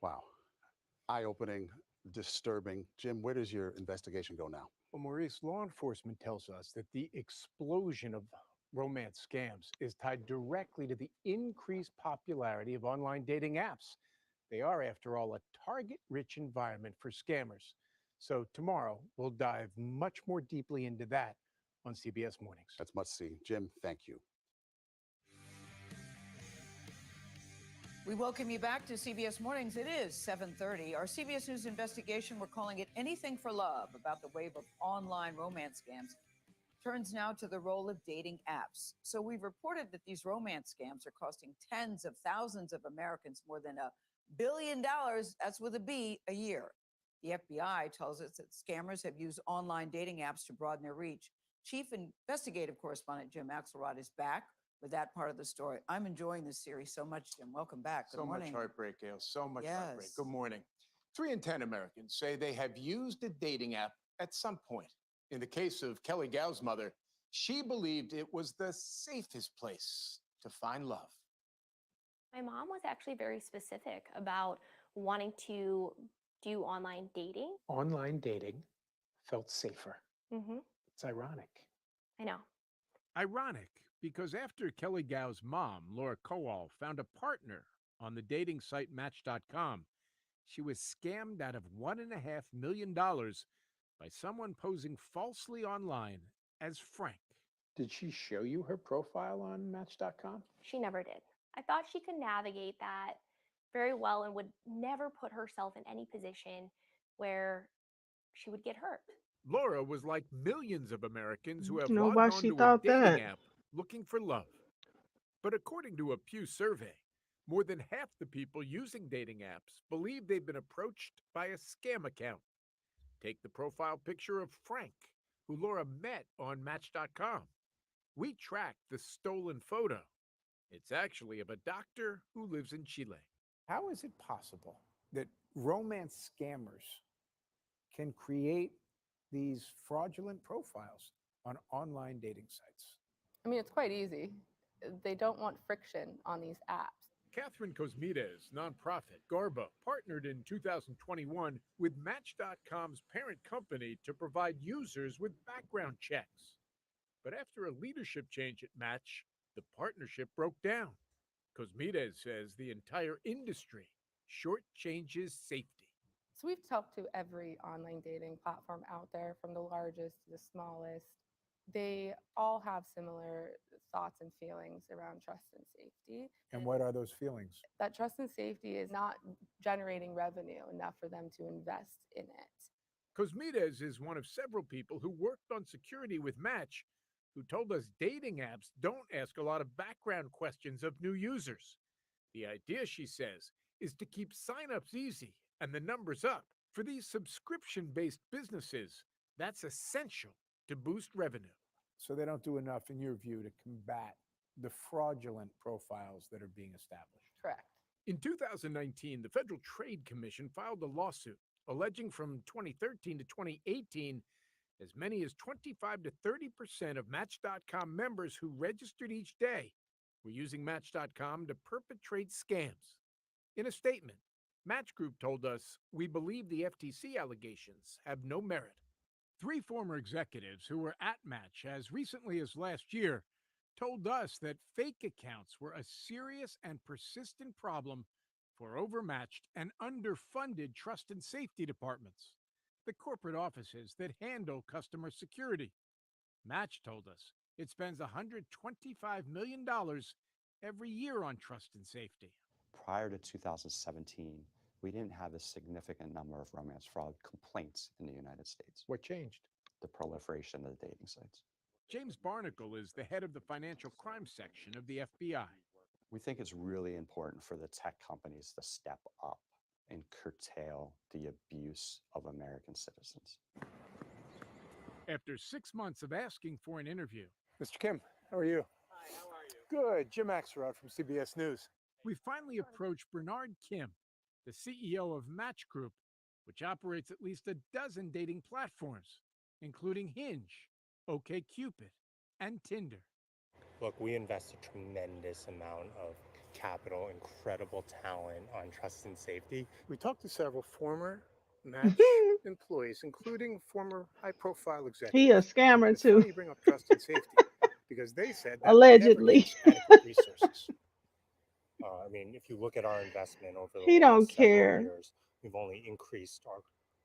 Wow. Eye-opening, disturbing. Jim, where does your investigation go now? Well, Maurice, law enforcement tells us that the explosion of romance scams is tied directly to the increased popularity of online dating apps. They are, after all, a target-rich environment for scammers. So tomorrow, we'll dive much more deeply into that on CBS Mornings. That's must see. Jim, thank you. We welcome you back to CBS Mornings. It is 7:30. Our CBS News investigation, we're calling it Anything for Love, about the wave of online romance scams, turns now to the role of dating apps. So we've reported that these romance scams are costing tens of thousands of Americans more than $1 billion, that's with a B, a year. The FBI tells us that scammers have used online dating apps to broaden their reach. Chief investigative correspondent Jim Axelrod is back with that part of the story. I'm enjoying this series so much, Jim. Welcome back. Good So morning. much heartbreak, Gail. So much heartbreak. Yes. Good morning. 3 in 10 Americans say they have used a dating app at some point. In the case of Kelly Gow's mother, she believed it was the safest place to find love. My mom was actually very specific about wanting to do online dating. Online dating felt safer. Mm-hmm. It's ironic. I know. Ironic, because after Kelly Gow's mom, Laura Kowal, found a partner on the dating site Match.com, she was scammed out of $1.5 million by someone posing falsely online as Frank. Did she show you her profile on Match.com? She never did. I thought she could navigate that very well and would never put herself in any position where she would get hurt. Laura was like millions of Americans who have You know logged why on she to a thought dating that? app looking for love. But according to a Pew survey, more than half the people using dating apps believe they've been approached by a scam account. Take the profile picture of Frank, who Laura met on Match.com. We tracked the stolen photo. It's actually of a doctor who lives in Chile. How is it possible that romance scammers can create these fraudulent profiles on online dating sites? I mean, it's quite easy. They don't want friction on these apps. Catherine Cosmides, nonprofit Garbo, partnered in 2021 with Match.com's parent company to provide users with background checks. But after a leadership change at Match, the partnership broke down. Cosmides says the entire industry shortchanges safety. So we've talked to every online dating platform out there, from the largest to the smallest. They all have similar thoughts and feelings around trust and safety. And what are those feelings? That trust and safety is not generating revenue enough for them to invest in it. Cosmides is one of several people who worked on security with Match, who told us dating apps don't ask a lot of background questions of new users. The idea, she says, is to keep signups easy and the numbers up. For these subscription-based businesses, that's essential to boost revenue. So they don't do enough, in your view, to combat the fraudulent profiles that are being established. Correct. In 2019, the Federal Trade Commission filed a lawsuit alleging from 2013 to 2018, as many as 25 to 30% of Match.com members who registered each day were using Match.com to perpetrate scams. In a statement, Match Group told us, "We believe the FTC allegations have no merit." 3 former executives who were at Match as recently as last year told us that fake accounts were a serious and persistent problem for overmatched and underfunded trust and safety departments, the corporate offices that handle customer security. Match told us it spends $125 million every year on trust and safety. Prior to 2017, we didn't have a significant number of romance fraud complaints in the United States. What changed? The proliferation of the dating sites. James Barnacle is the head of the financial crime section of the FBI. We think it's really important for the tech companies to step up and curtail the abuse of American citizens. After 6 months of asking for an interview, Mr. Kim, how are you? Hi, how are you? Good. Jim Axelrod from CBS News. we finally approached Bernard Kim, the CEO of Match Group, which operates at least a dozen dating platforms, including Hinge, OkCupid, and Tinder. Look, we invest a tremendous amount of capital, incredible talent on trust and safety. We talked to several former Match employees, including former high-profile executives. He a scammer It's too. funny you bring up trust and safety because they said that Allegedly. never gets adequate resources. I mean, if you look at our investment over the He don't last several care. years, we've only increased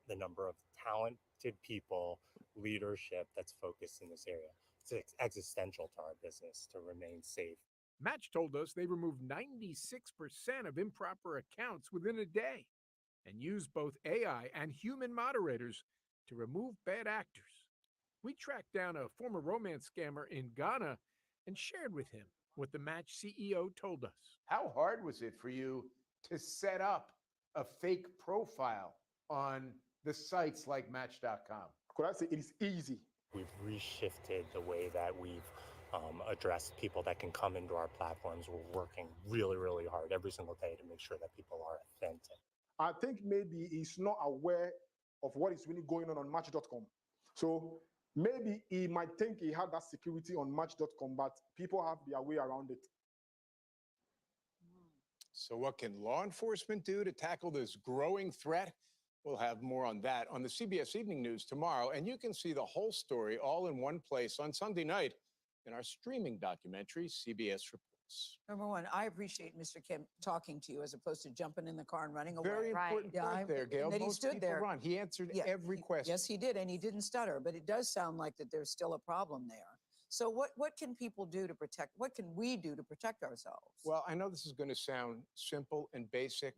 the number of talented people, leadership that's focused in this area. It's existential to our business to remain safe. Match told us they removed 96% of improper accounts within a day and used both AI and human moderators to remove bad actors. We tracked down a former romance scammer in Ghana and shared with him what the Match CEO told us. How hard was it for you to set up a fake profile on the sites like Match.com? Could I say it is easy? We've reshifted the way that we've addressed people that can come into our platforms. We're working really, really hard every single day to make sure that people are authentic. I think maybe he's not aware of what is really going on Match.com. So maybe he might think he had that security on Match.com, but people have their way around it. So what can law enforcement do to tackle this growing threat? We'll have more on that on the CBS Evening News tomorrow, and you can see the whole story all in one place on Sunday night in our streaming documentary, CBS Reports. Number one, I appreciate Mr. Kim talking to you as opposed to jumping in the car and running away. Very important point there, Gail. And that he Most stood people there. run. He answered every question. Yes, he did, and he didn't stutter. But it does sound like that there's still a problem there. So what can people do to protect? What can we do to protect ourselves? Well, I know this is going to sound simple and basic,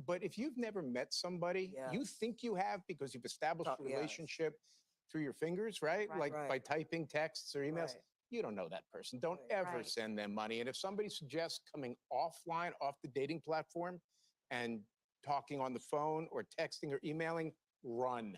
but if you've never met somebody, you think you have because you've established a relationship through your fingers, right? Like by typing texts or emails. You don't know that person. Don't ever send them money. And if somebody suggests coming offline, off the dating platform and talking on the phone or texting or emailing, run.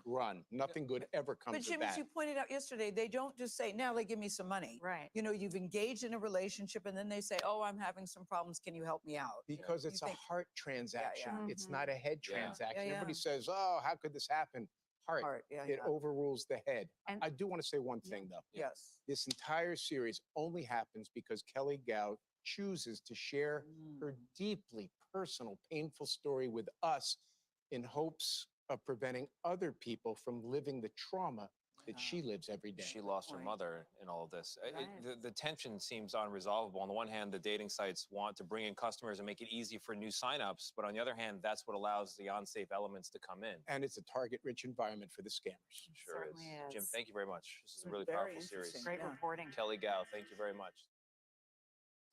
Run. Nothing good ever comes But of Jim, as that. you pointed out yesterday, they don't just say, "Natalie, give me some money." Right. You know, you've engaged in a relationship, and then they say, "Oh, I'm having some problems. Can you help me out?" Because it's a heart transaction. It's not a head transaction. Everybody says, "Oh, how could this happen?" Heart. It overrules the head. I do want to say one thing, though. Yes. This entire series only happens because Kelly Gao chooses to share her deeply personal, painful story with us in hopes of preventing other people from living the trauma that she lives every day. She lost her mother in all of this. The tension seems unresolvable. On the one hand, the dating sites want to bring in customers and make it easy for new signups. But on the other hand, that's what allows the unsafe elements to come in. And it's a target-rich environment for the scammers. Sure is. Jim, thank you very much. This is a really Very powerful series. interesting. Great reporting. Kelly Gao, thank you very much.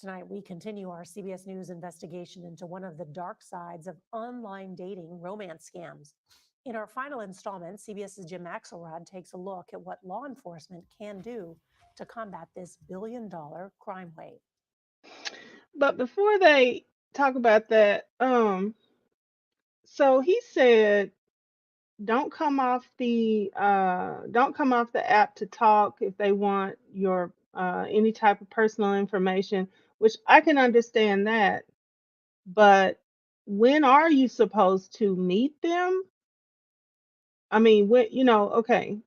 Tonight, we continue our CBS News investigation into one of the dark sides of online dating romance scams. In our final installment, CBS's Jim Axelrod takes a look at what law enforcement can do to combat this billion-dollar crime wave. But before they talk about that, so he said, don't come off the app to talk if they want your any type of personal information, which I can understand that. But when are you supposed to meet them? I mean, when, okay.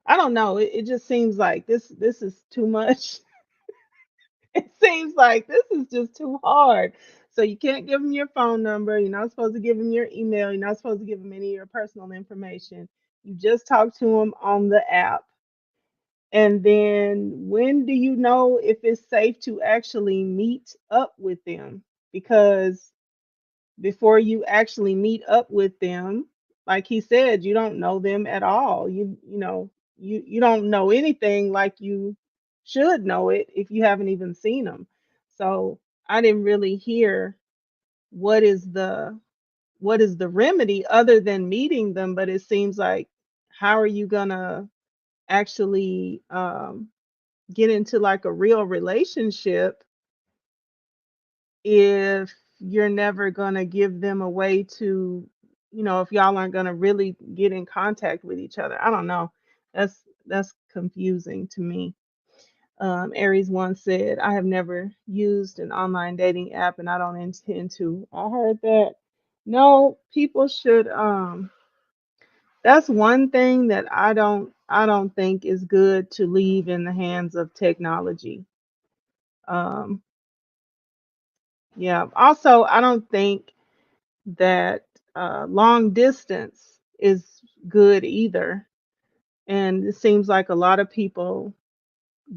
I don't know. It just seems like this is too much. It seems like this is just too hard. So you can't give them your phone number. You're not supposed to give them your email. You're not supposed to give them any of your personal information. You just talk to them on the app. And then when do you know if it's safe to actually meet up with them? Because before you actually meet up with them, like he said, you don't know them at all. You don't know anything like you should know it if you haven't even seen them. So I didn't really hear what is the remedy other than meeting them, but it seems like how are you gonna actually get into like a real relationship if you're never gonna give them a way to, if y'all aren't gonna really get in contact with each other. I don't know. That's confusing to me. Aries once said, I have never used an online dating app and I don't intend to. I heard that. No, people should that's one thing that I don't think is good to leave in the hands of technology. Yeah. Also, I don't think that long distance is good either. And it seems like a lot of people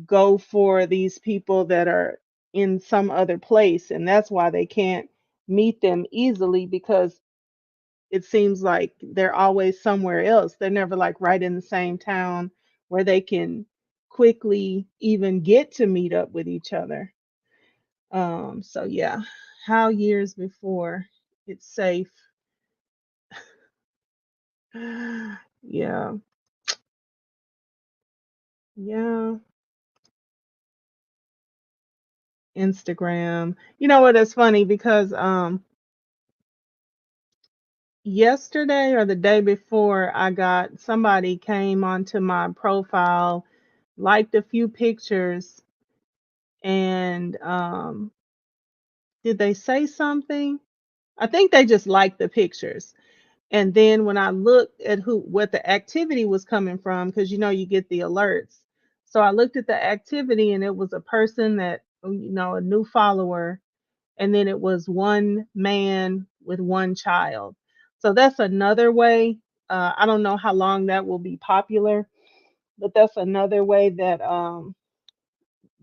go for these people that are in some other place, and that's why they can't meet them easily, because it seems like they're always somewhere else. They're never like right in the same town where they can quickly even get to meet up with each other. So yeah, how years before it's safe. Yeah, yeah. Instagram. You know what? It's funny because yesterday or the day before, I got somebody came onto my profile, liked a few pictures, and did they say something? I think they just liked the pictures. And then when I looked at what the activity was coming from, because you get the alerts. So I looked at the activity, and it was a person that, a new follower, and then it was one man with one child. So that's another way. I don't know how long that will be popular, but that's another way that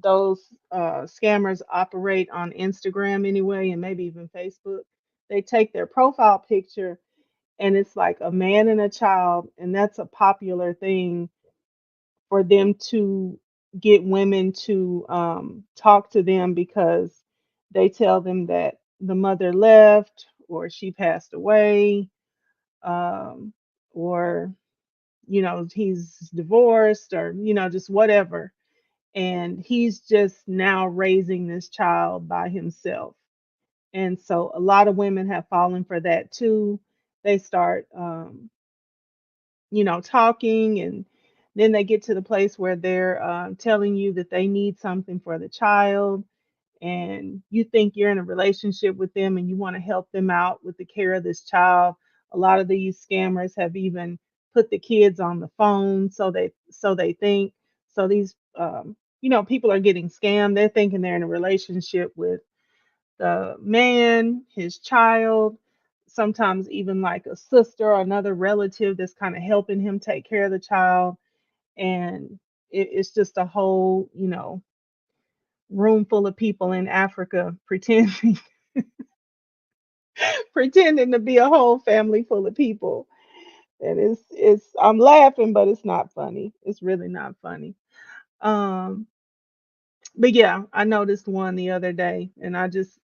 those scammers operate on Instagram anyway, and maybe even Facebook. They take their profile picture, and it's like a man and a child, and that's a popular thing for them to get women to talk to them, because they tell them that the mother left, or she passed away, um, or he's divorced, or just whatever, and he's just now raising this child by himself. And so a lot of women have fallen for that too. They start talking, and then they get to the place where they're telling you that they need something for the child, and you think you're in a relationship with them and you want to help them out with the care of this child. A lot of these scammers have even put the kids on the phone, so they think. So these people are getting scammed. They're thinking they're in a relationship with the man, his child, sometimes even like a sister or another relative that's kind of helping him take care of the child. And it's just a whole, room full of people in Africa pretending pretending to be a whole family full of people. And it's I'm laughing, but it's not funny. It's really not funny. Um, but yeah, I noticed one the other day, and I just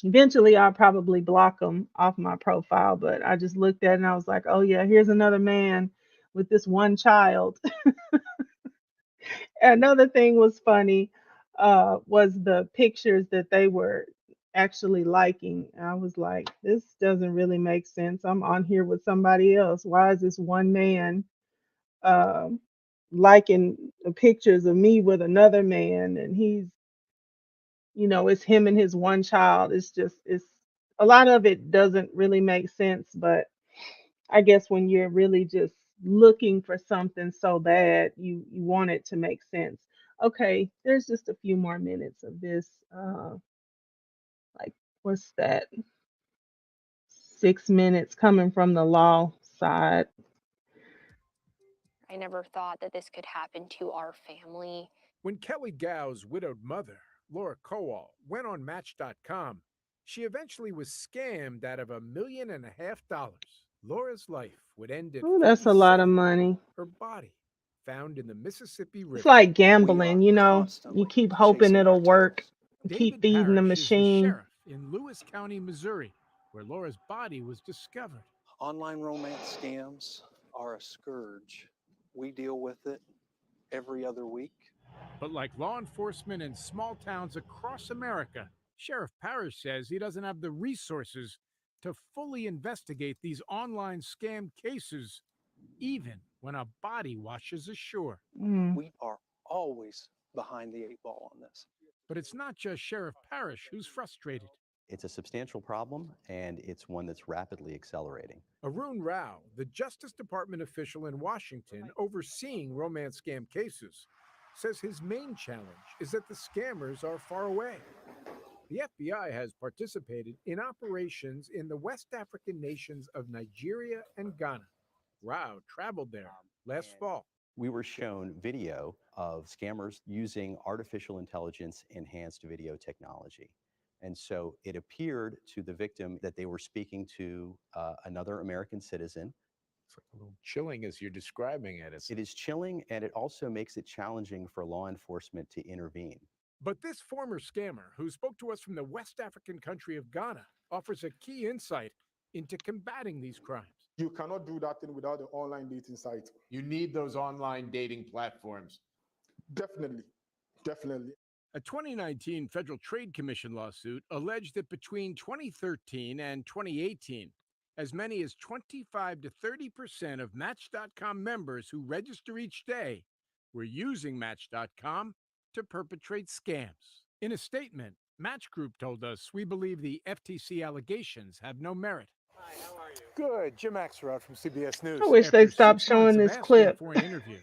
eventually, I'll probably block them off my profile, but I just looked at it and I was like, "Oh yeah, here's another man with this one child." Another thing was funny, was the pictures that they were actually liking. I was like, "This doesn't really make sense. I'm on here with somebody else. Why is this one man um, liking the pictures of me with another man, and it's him and his one child." It's a lot of it doesn't really make sense, but I guess when you're really just looking for something so bad, you want it to make sense. Okay, there's just a few more minutes of this. Like, what's that? 6 minutes coming from the law side. I never thought that this could happen to our family. When Kelly Gow's widowed mother, Laura Kowal, went on Match.com, she eventually was scammed out of $1.5 million. Laura's life would end at Oh, that's a lot of 57, money. her body found in the Mississippi It's River. like gambling, you keep hoping it'll work. You keep David feeding the Parrish is the machine. sheriff in Lewis County, Missouri, where Laura's body was discovered. Online romance scams are a scourge. We deal with it every other week. But like law enforcement in small towns across America, Sheriff Parrish says he doesn't have the resources to fully investigate these online scam cases, even when a body washes ashore. We are always behind the 8 ball on this. But it's not just Sheriff Parrish who's frustrated. It's a substantial problem, and it's one that's rapidly accelerating. Arun Rao, the Justice Department official in Washington overseeing romance scam cases, says his main challenge is that the scammers are far away. The FBI has participated in operations in the West African nations of Nigeria and Ghana. Rao traveled there last fall. We were shown video of scammers using artificial intelligence enhanced video technology. And so it appeared to the victim that they were speaking to another American citizen. It's like a little chilling as you're describing it. It is chilling, and it also makes it challenging for law enforcement to intervene. But this former scammer, who spoke to us from the West African country of Ghana, offers a key insight into combating these crimes. You cannot do that thing without the online dating site. You need those online dating platforms. Definitely. Definitely. A 2019 Federal Trade Commission lawsuit alleged that between 2013 and 2018, as many as 25 to 30% of Match.com members who register each day were using Match.com to perpetrate scams. In a statement, Match Group told us, "We believe the FTC allegations have no merit." Hi, how are you? Good. Jim Axelrod from CBS News. I wish After they 6 stopped months showing of this asking clip. for an interview,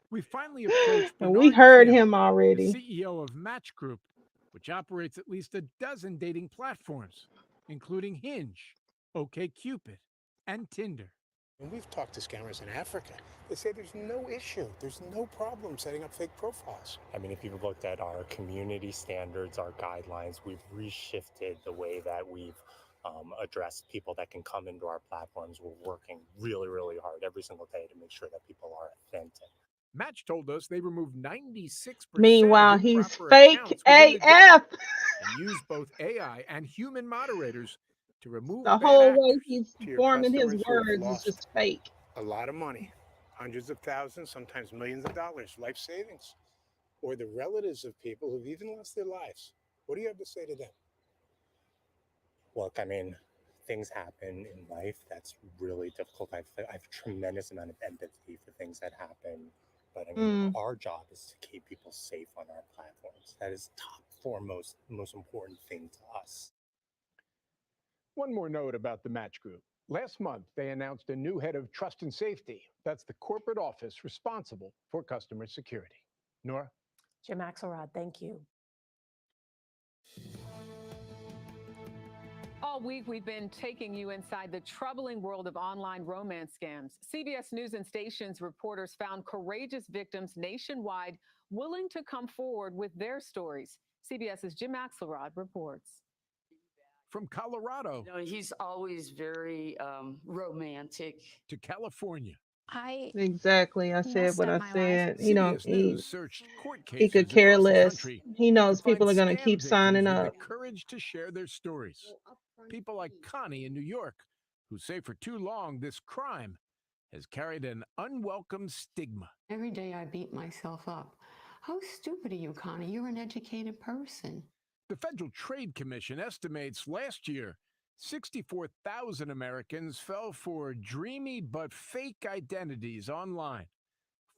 we finally approached And we Bernard heard Kim, him the already. CEO of Match Group, which operates at least a dozen dating platforms, including Hinge, OkCupid, and Tinder. When we've talked to scammers in Africa, they say there's no issue. There's no problem setting up fake profiles. I mean, if you've looked at our community standards, our guidelines, we've reshifted the way that we've addressed people that can come into our platforms. We're working really, really hard every single day to make sure that people are authentic. Match told us they removed 96% Meanwhile, of he's improper fake accounts within a day AF. and used both AI and human moderators to remove The bad whole actors. way he's To your forming his customers who have words is lost just fake. a lot of money, hundreds of thousands, sometimes millions of dollars, life savings, or the relatives of people who've even lost their lives. What do you have to say to them? Look, I mean, things happen in life that's really difficult. I have a tremendous amount of empathy for things that happen. But I mean, our job is to keep people safe on our platforms. That is top foremost, most important thing to us. One more note about the Match Group. Last month, they announced a new head of trust and safety. That's the corporate office responsible for customer security. Nora? Jim Axelrod, thank you. All week, we've been taking you inside the troubling world of online romance scams. CBS News and Stations reporters found courageous victims nationwide willing to come forward with their stories. CBS's Jim Axelrod reports. From Colorado he's always very romantic. to California. Exactly. I said what I said. He don't. CBS News searched court He cases could care across the less. country He knows to find people are going to scam keep signing victims with up. the courage to share their stories. People like Connie in New York, who say for too long this crime has carried an unwelcome stigma. Every day I beat myself up. How stupid are you, Connie? You're an educated person. The Federal Trade Commission estimates last year 64,000 Americans fell for dreamy but fake identities online.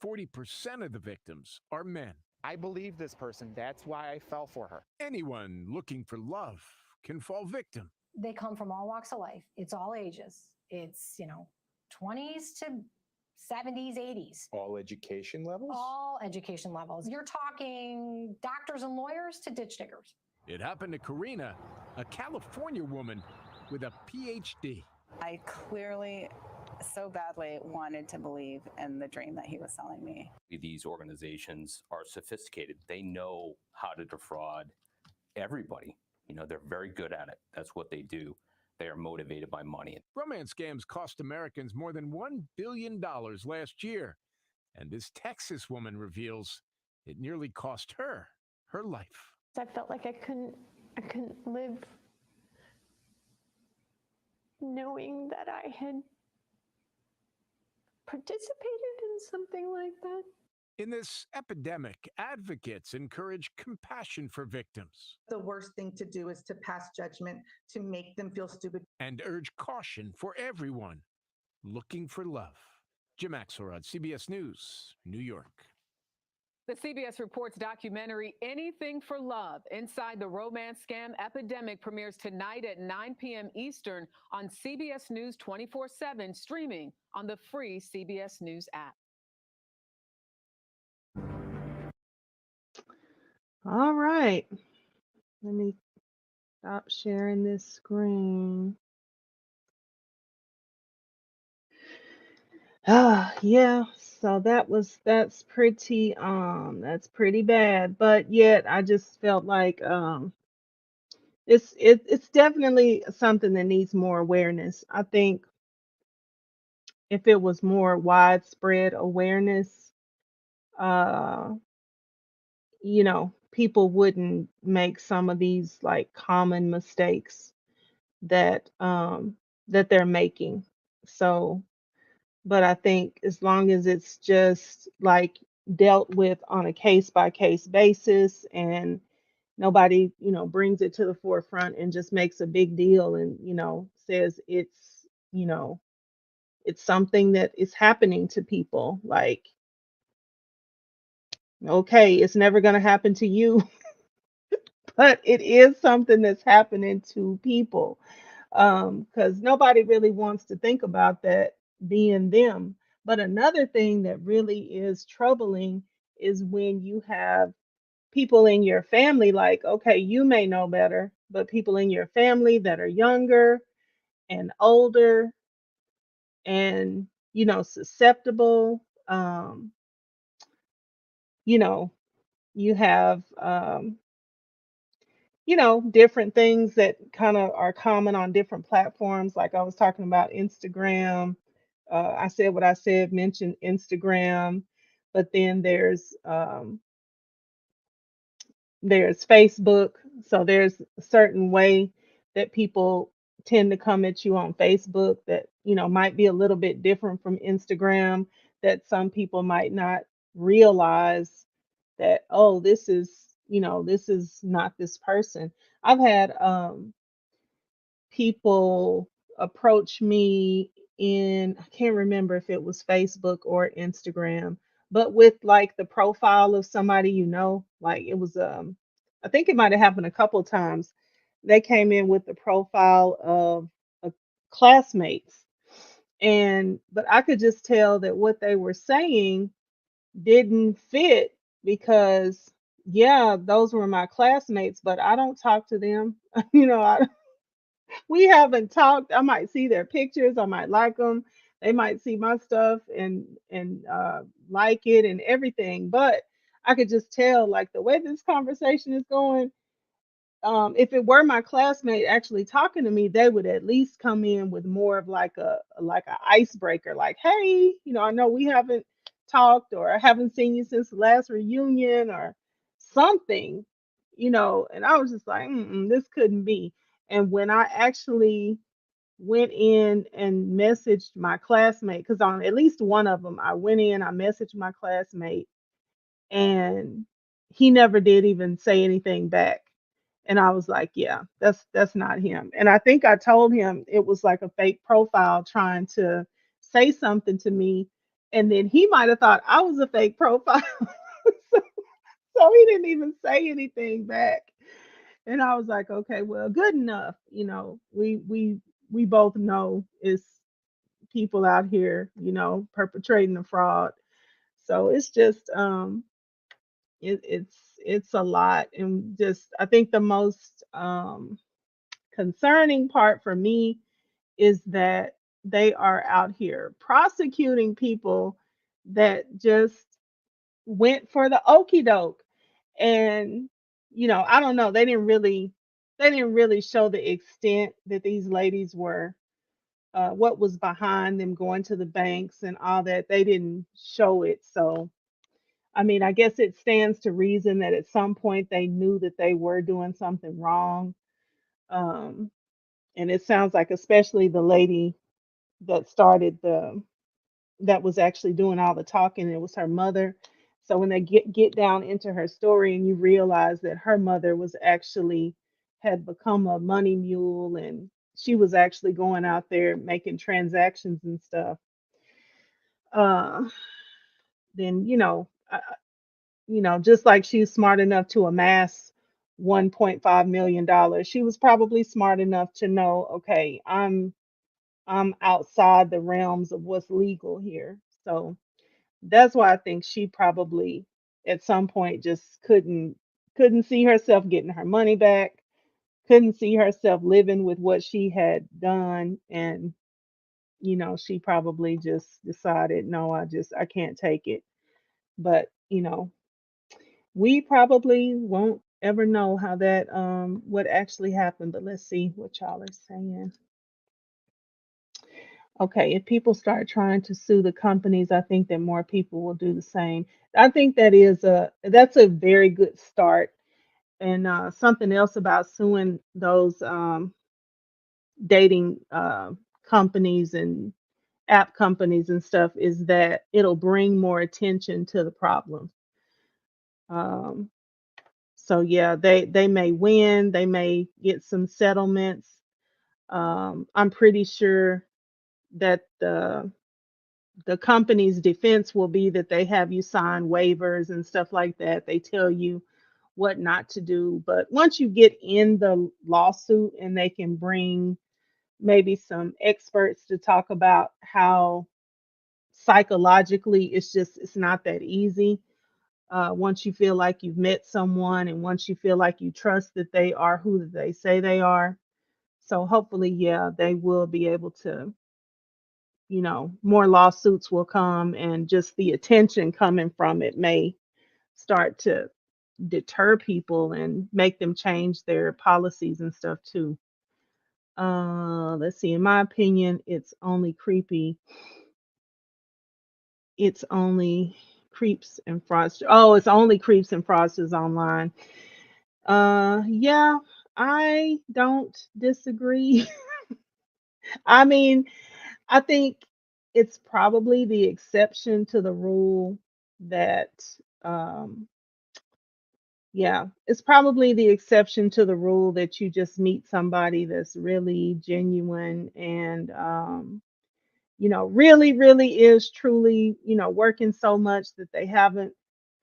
40% of the victims are men. I believe this person. That's why I fell for her. Anyone looking for love can fall victim. They come from all walks of life. It's all ages. It's, 20s to 70s, 80s. All education levels? All education levels. You're talking doctors and lawyers to ditch diggers. It happened to Karina, a California woman with a PhD. I clearly so badly wanted to believe in the dream that he was selling me. These organizations are sophisticated. They know how to defraud everybody. They're very good at it. That's what they do. They are motivated by money. Romance scams cost Americans more than $1 billion last year. And this Texas woman reveals it nearly cost her life. I felt like I couldn't live knowing that I had participated in something like that. In this epidemic, advocates encourage compassion for victims. The worst thing to do is to pass judgment, to make them feel stupid. And urge caution for everyone looking for love. Jim Axelrod, CBS News, New York. The CBS Reports documentary, Anything for Love, Inside the Romance Scam Epidemic, premieres tonight at 9 p.m. Eastern on CBS News 24/7, streaming on the free CBS News app. All right. Let me stop sharing this screen. Yeah. So that's pretty bad. But yet I just felt like it's definitely something that needs more awareness. I think if it was more widespread awareness, uh, people wouldn't make some of these like common mistakes that that they're making. So, but I think as long as it's just like dealt with on a case by case basis and nobody, brings it to the forefront and just makes a big deal and, says you know, it's something that is happening to people. Like, okay, it's never going to happen to you, but it is something that's happening to people. Because nobody really wants to think about that being them. But another thing that really is troubling is when you have people in your family, like, okay, you may know better, but people in your family that are younger and older and, susceptible, you know, you have, different things that kind of are common on different platforms. Like I was talking about Instagram. I said what I said, mentioned Instagram, but then there's Facebook. So there's a certain way that people tend to come at you on Facebook that, might be a little bit different from Instagram, that some people might not realize that, oh, this is not this person. I've had people approach me in, I can't remember if it was Facebook or Instagram, but with like the profile of somebody, like it was I think it might have happened a couple times. They came in with the profile of a classmates, and but I could just tell that what they were saying didn't fit because yeah, those were my classmates, but I don't talk to them. I we haven't talked. I might see their pictures, I might like them. They might see my stuff and like it and everything, but I could just tell like the way this conversation is going, if it were my classmate actually talking to me, they would at least come in with more of like a icebreaker, like, hey, I know we haven't talked or I haven't seen you since the last reunion or something, and I was just like, this couldn't be. And when I actually went in and messaged my classmate, because on at least one of them, I went in, I messaged my classmate, and he never did even say anything back. And I was like, yeah, that's not him. And I think I told him it was like a fake profile trying to say something to me. And then he might have thought I was a fake profile. So he didn't even say anything back. And I was like, okay, well, good enough. We both know it's people out here, perpetrating a fraud. So it's just it's a lot. And just I think the most concerning part for me is that they are out here prosecuting people that just went for the okey doke. And I don't know, they didn't really show the extent that these ladies were, what was behind them going to the banks and all that. They didn't show it. So I mean, I guess it stands to reason that at some point they knew that they were doing something wrong. Um, and it sounds like especially the lady that that was actually doing all the talking, it was her mother. So when they get down into her story and you realize that her mother was actually had become a money mule and she was actually going out there making transactions and stuff, uh, then just like she's smart enough to amass $1.5 million, she was probably smart enough to know, okay, I'm outside the realms of what's legal here. So that's why I think she probably at some point just couldn't see herself getting her money back, couldn't see herself living with what she had done, and she probably just decided, no, I can't take it. But, we probably won't ever know how that what actually happened. But let's see what y'all are saying. Okay, if people start trying to sue the companies, I think that more people will do the same. I think that's a very good start. And something else about suing those dating companies and app companies and stuff is that it'll bring more attention to the problem. Um, so yeah, they may win, they may get some settlements. I'm pretty sure that the company's defense will be that they have you sign waivers and stuff like that. They tell you what not to do. But once you get in the lawsuit and they can bring maybe some experts to talk about how psychologically it's not that easy. Once you feel like you've met someone and once you feel like you trust that they are who they say they are. So hopefully, yeah, they will be able to, more lawsuits will come and just the attention coming from it may start to deter people and make them change their policies and stuff too. Let's see. In my opinion, it's only creepy. It's only creeps and fraudsters. Oh, it's only creeps and fraudsters online. Yeah, I don't disagree. I mean, I think it's probably the exception to the rule that, um, yeah, it's probably the exception to the rule that you just meet somebody that's really genuine and, really, really is truly, working so much that they haven't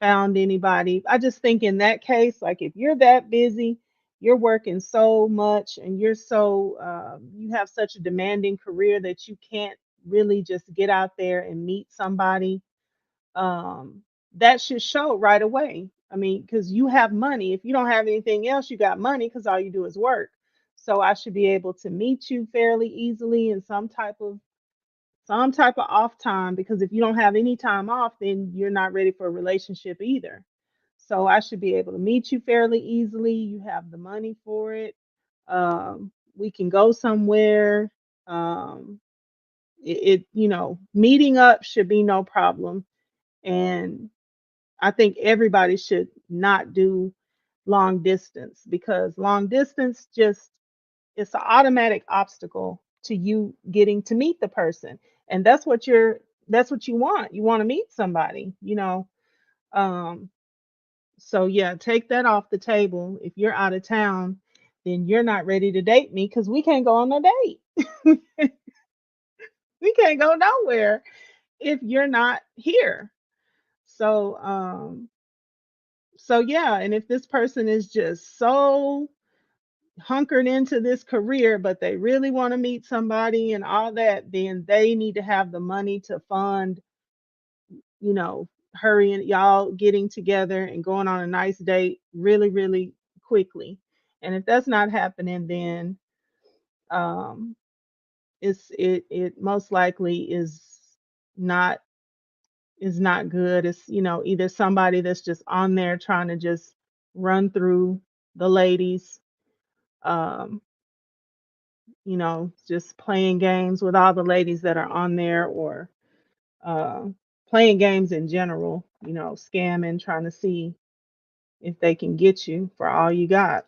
found anybody. I just think in that case, like if you're that busy, you're working so much and you have such a demanding career that you can't really just get out there and meet somebody. Um, that should show right away. I mean, because you have money. If you don't have anything else, you got money because all you do is work. So I should be able to meet you fairly easily in some type of off time because if you don't have any time off, then you're not ready for a relationship either. So I should be able to meet you fairly easily. You have the money for it. We can go somewhere. Um, meeting up should be no problem. And I think everybody should not do long distance because long distance just it's an automatic obstacle to you getting to meet the person. And that's what you want. You want to meet somebody. Um, so yeah, take that off the table. If you're out of town, then you're not ready to date me because we can't go on a date. We can't go nowhere if you're not here. So yeah, and if this person is just so hunkered into this career, but they really want to meet somebody and all that, then they need to have the money to fund, hurrying y'all getting together and going on a nice date really, really quickly. And if that's not happening, then um it most likely not is not good. It's, either somebody that's just on there trying to just run through the ladies. Um, just playing games with all the ladies that are on there or uh, playing games in general, scamming, trying to see if they can get you for all you got.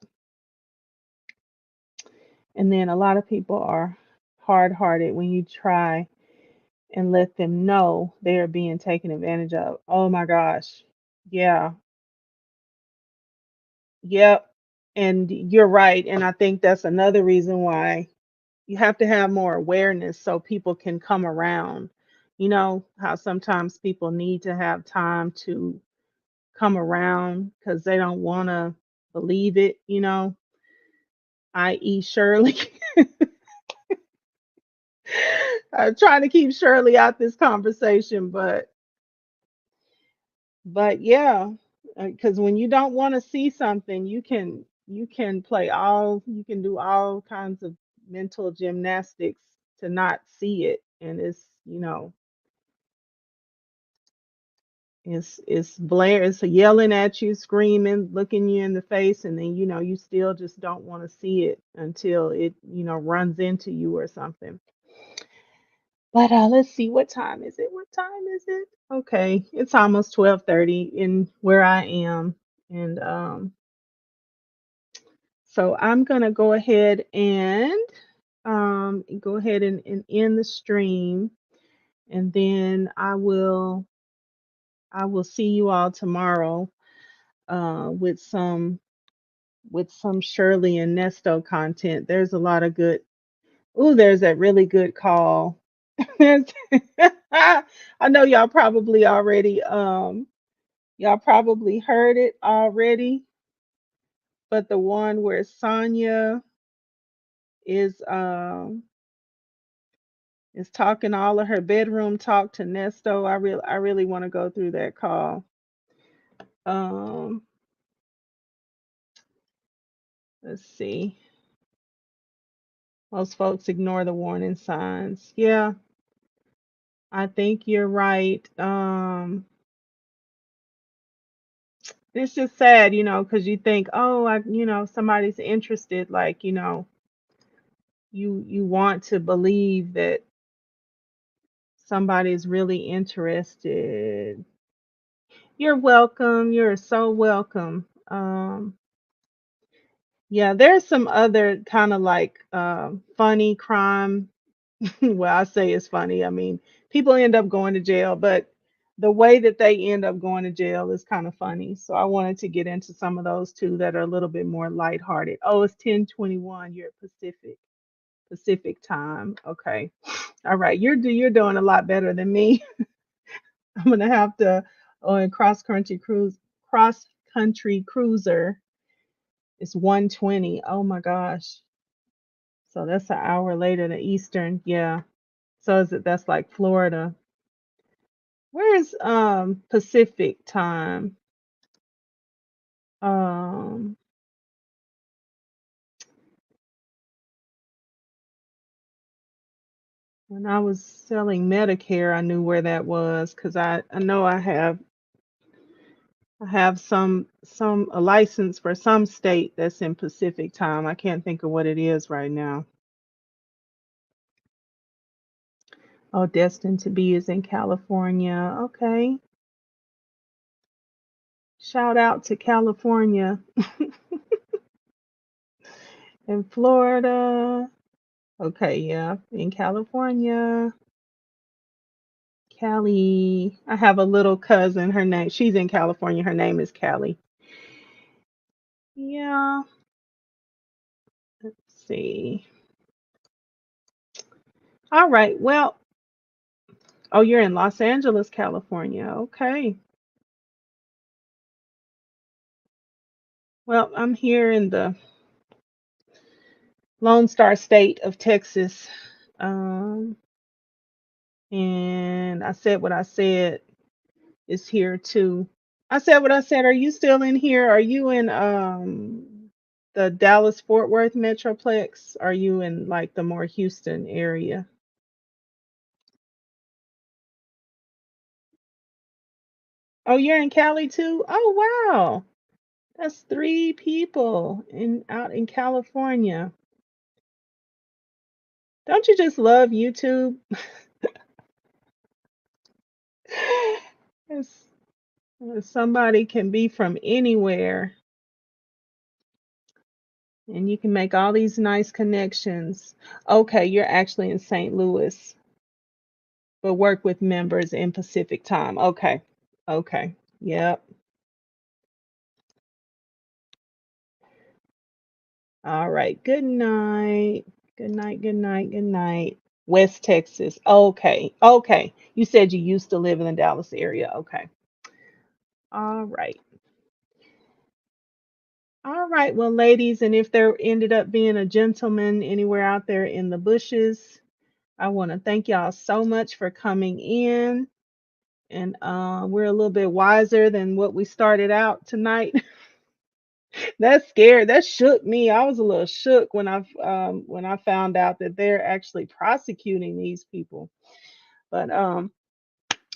And then a lot of people are hard hearted when you try and let them know they are being taken advantage of. Oh my gosh. Yeah. Yep. And you're right. And I think that's another reason why you have to have more awareness so people can come around. You know how sometimes people need to have time to come around because they don't want to believe it, i.e. Shirley. I'm trying to keep Shirley out this conversation, but yeah, because when you don't want to see something, you can do all kinds of mental gymnastics to not see it. and it's yelling at you, screaming, looking you in the face, and then you still just don't want to see it until it runs into you or something. But let's see, what time is it? What time is it? Okay, it's almost 12:30 in where I am, and so I'm gonna go ahead and end the stream, and then I will see you all tomorrow with some Shirley and Nesto content. There's a lot of good. Ooh, there's that really good call. There's- I know y'all probably heard it already, but the one where Sonya is talking all of her bedroom talk to Nesto. I really want to go through that call. Um, let's see. Most folks ignore the warning signs. Yeah, I think you're right. It's just sad, because you think, oh, somebody's interested, like, you want to believe that somebody's really interested. You're welcome. You're so welcome. Yeah, there's some other kind of like funny crime. Well, I say it's funny. I mean, people end up going to jail, but the way that they end up going to jail is kind of funny. So I wanted to get into some of those too that are a little bit more lighthearted. Oh, it's 10:21. You're at Pacific time. Okay. All right. You're doing a lot better than me. I'm gonna have to on cross country cruiser. It's 1:20. Oh my gosh. So that's an hour later than Eastern. Yeah. So that's like Florida. Where's Pacific time? Um when I was selling Medicare, I knew where that was because I know I have a license for some state that's in Pacific time. I can't think of what it is right now. Oh, Destined to Be is in California. Okay. Shout out to California and Florida. Okay, yeah, in California. Callie. I have a little cousin. She's in California. Her name is Callie. Yeah. Let's see. All right. Well, oh, you're in Los Angeles, California. Okay. Well, I'm here in the Lone Star State of Texas. And I said what I said is here too. I said what I said. Are you still in here? Are you in the Dallas Fort Worth Metroplex? Are you in like the more Houston area? Oh, you're in Cali too? Oh, wow. That's 3 people out in California. Don't you just love YouTube? It's- Somebody can be from anywhere and you can make all these nice connections. Okay, you're actually in St. Louis, but work with members in Pacific time. Okay. Okay. Yep. All right. Good night. Good night. Good night. Good night. West Texas. Okay. Okay. You said you used to live in the Dallas area. Okay. All right. All right. Well, ladies, and if there ended up being a gentleman anywhere out there in the bushes, I want to thank y'all so much for coming in. And we're a little bit wiser than what we started out tonight. That scared, that shook me. I was a little shook when I found out that they're actually prosecuting these people. But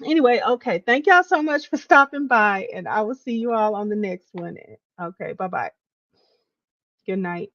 anyway, okay. Thank y'all so much for stopping by, and I will see you all on the next one. Okay, bye-bye. Good night.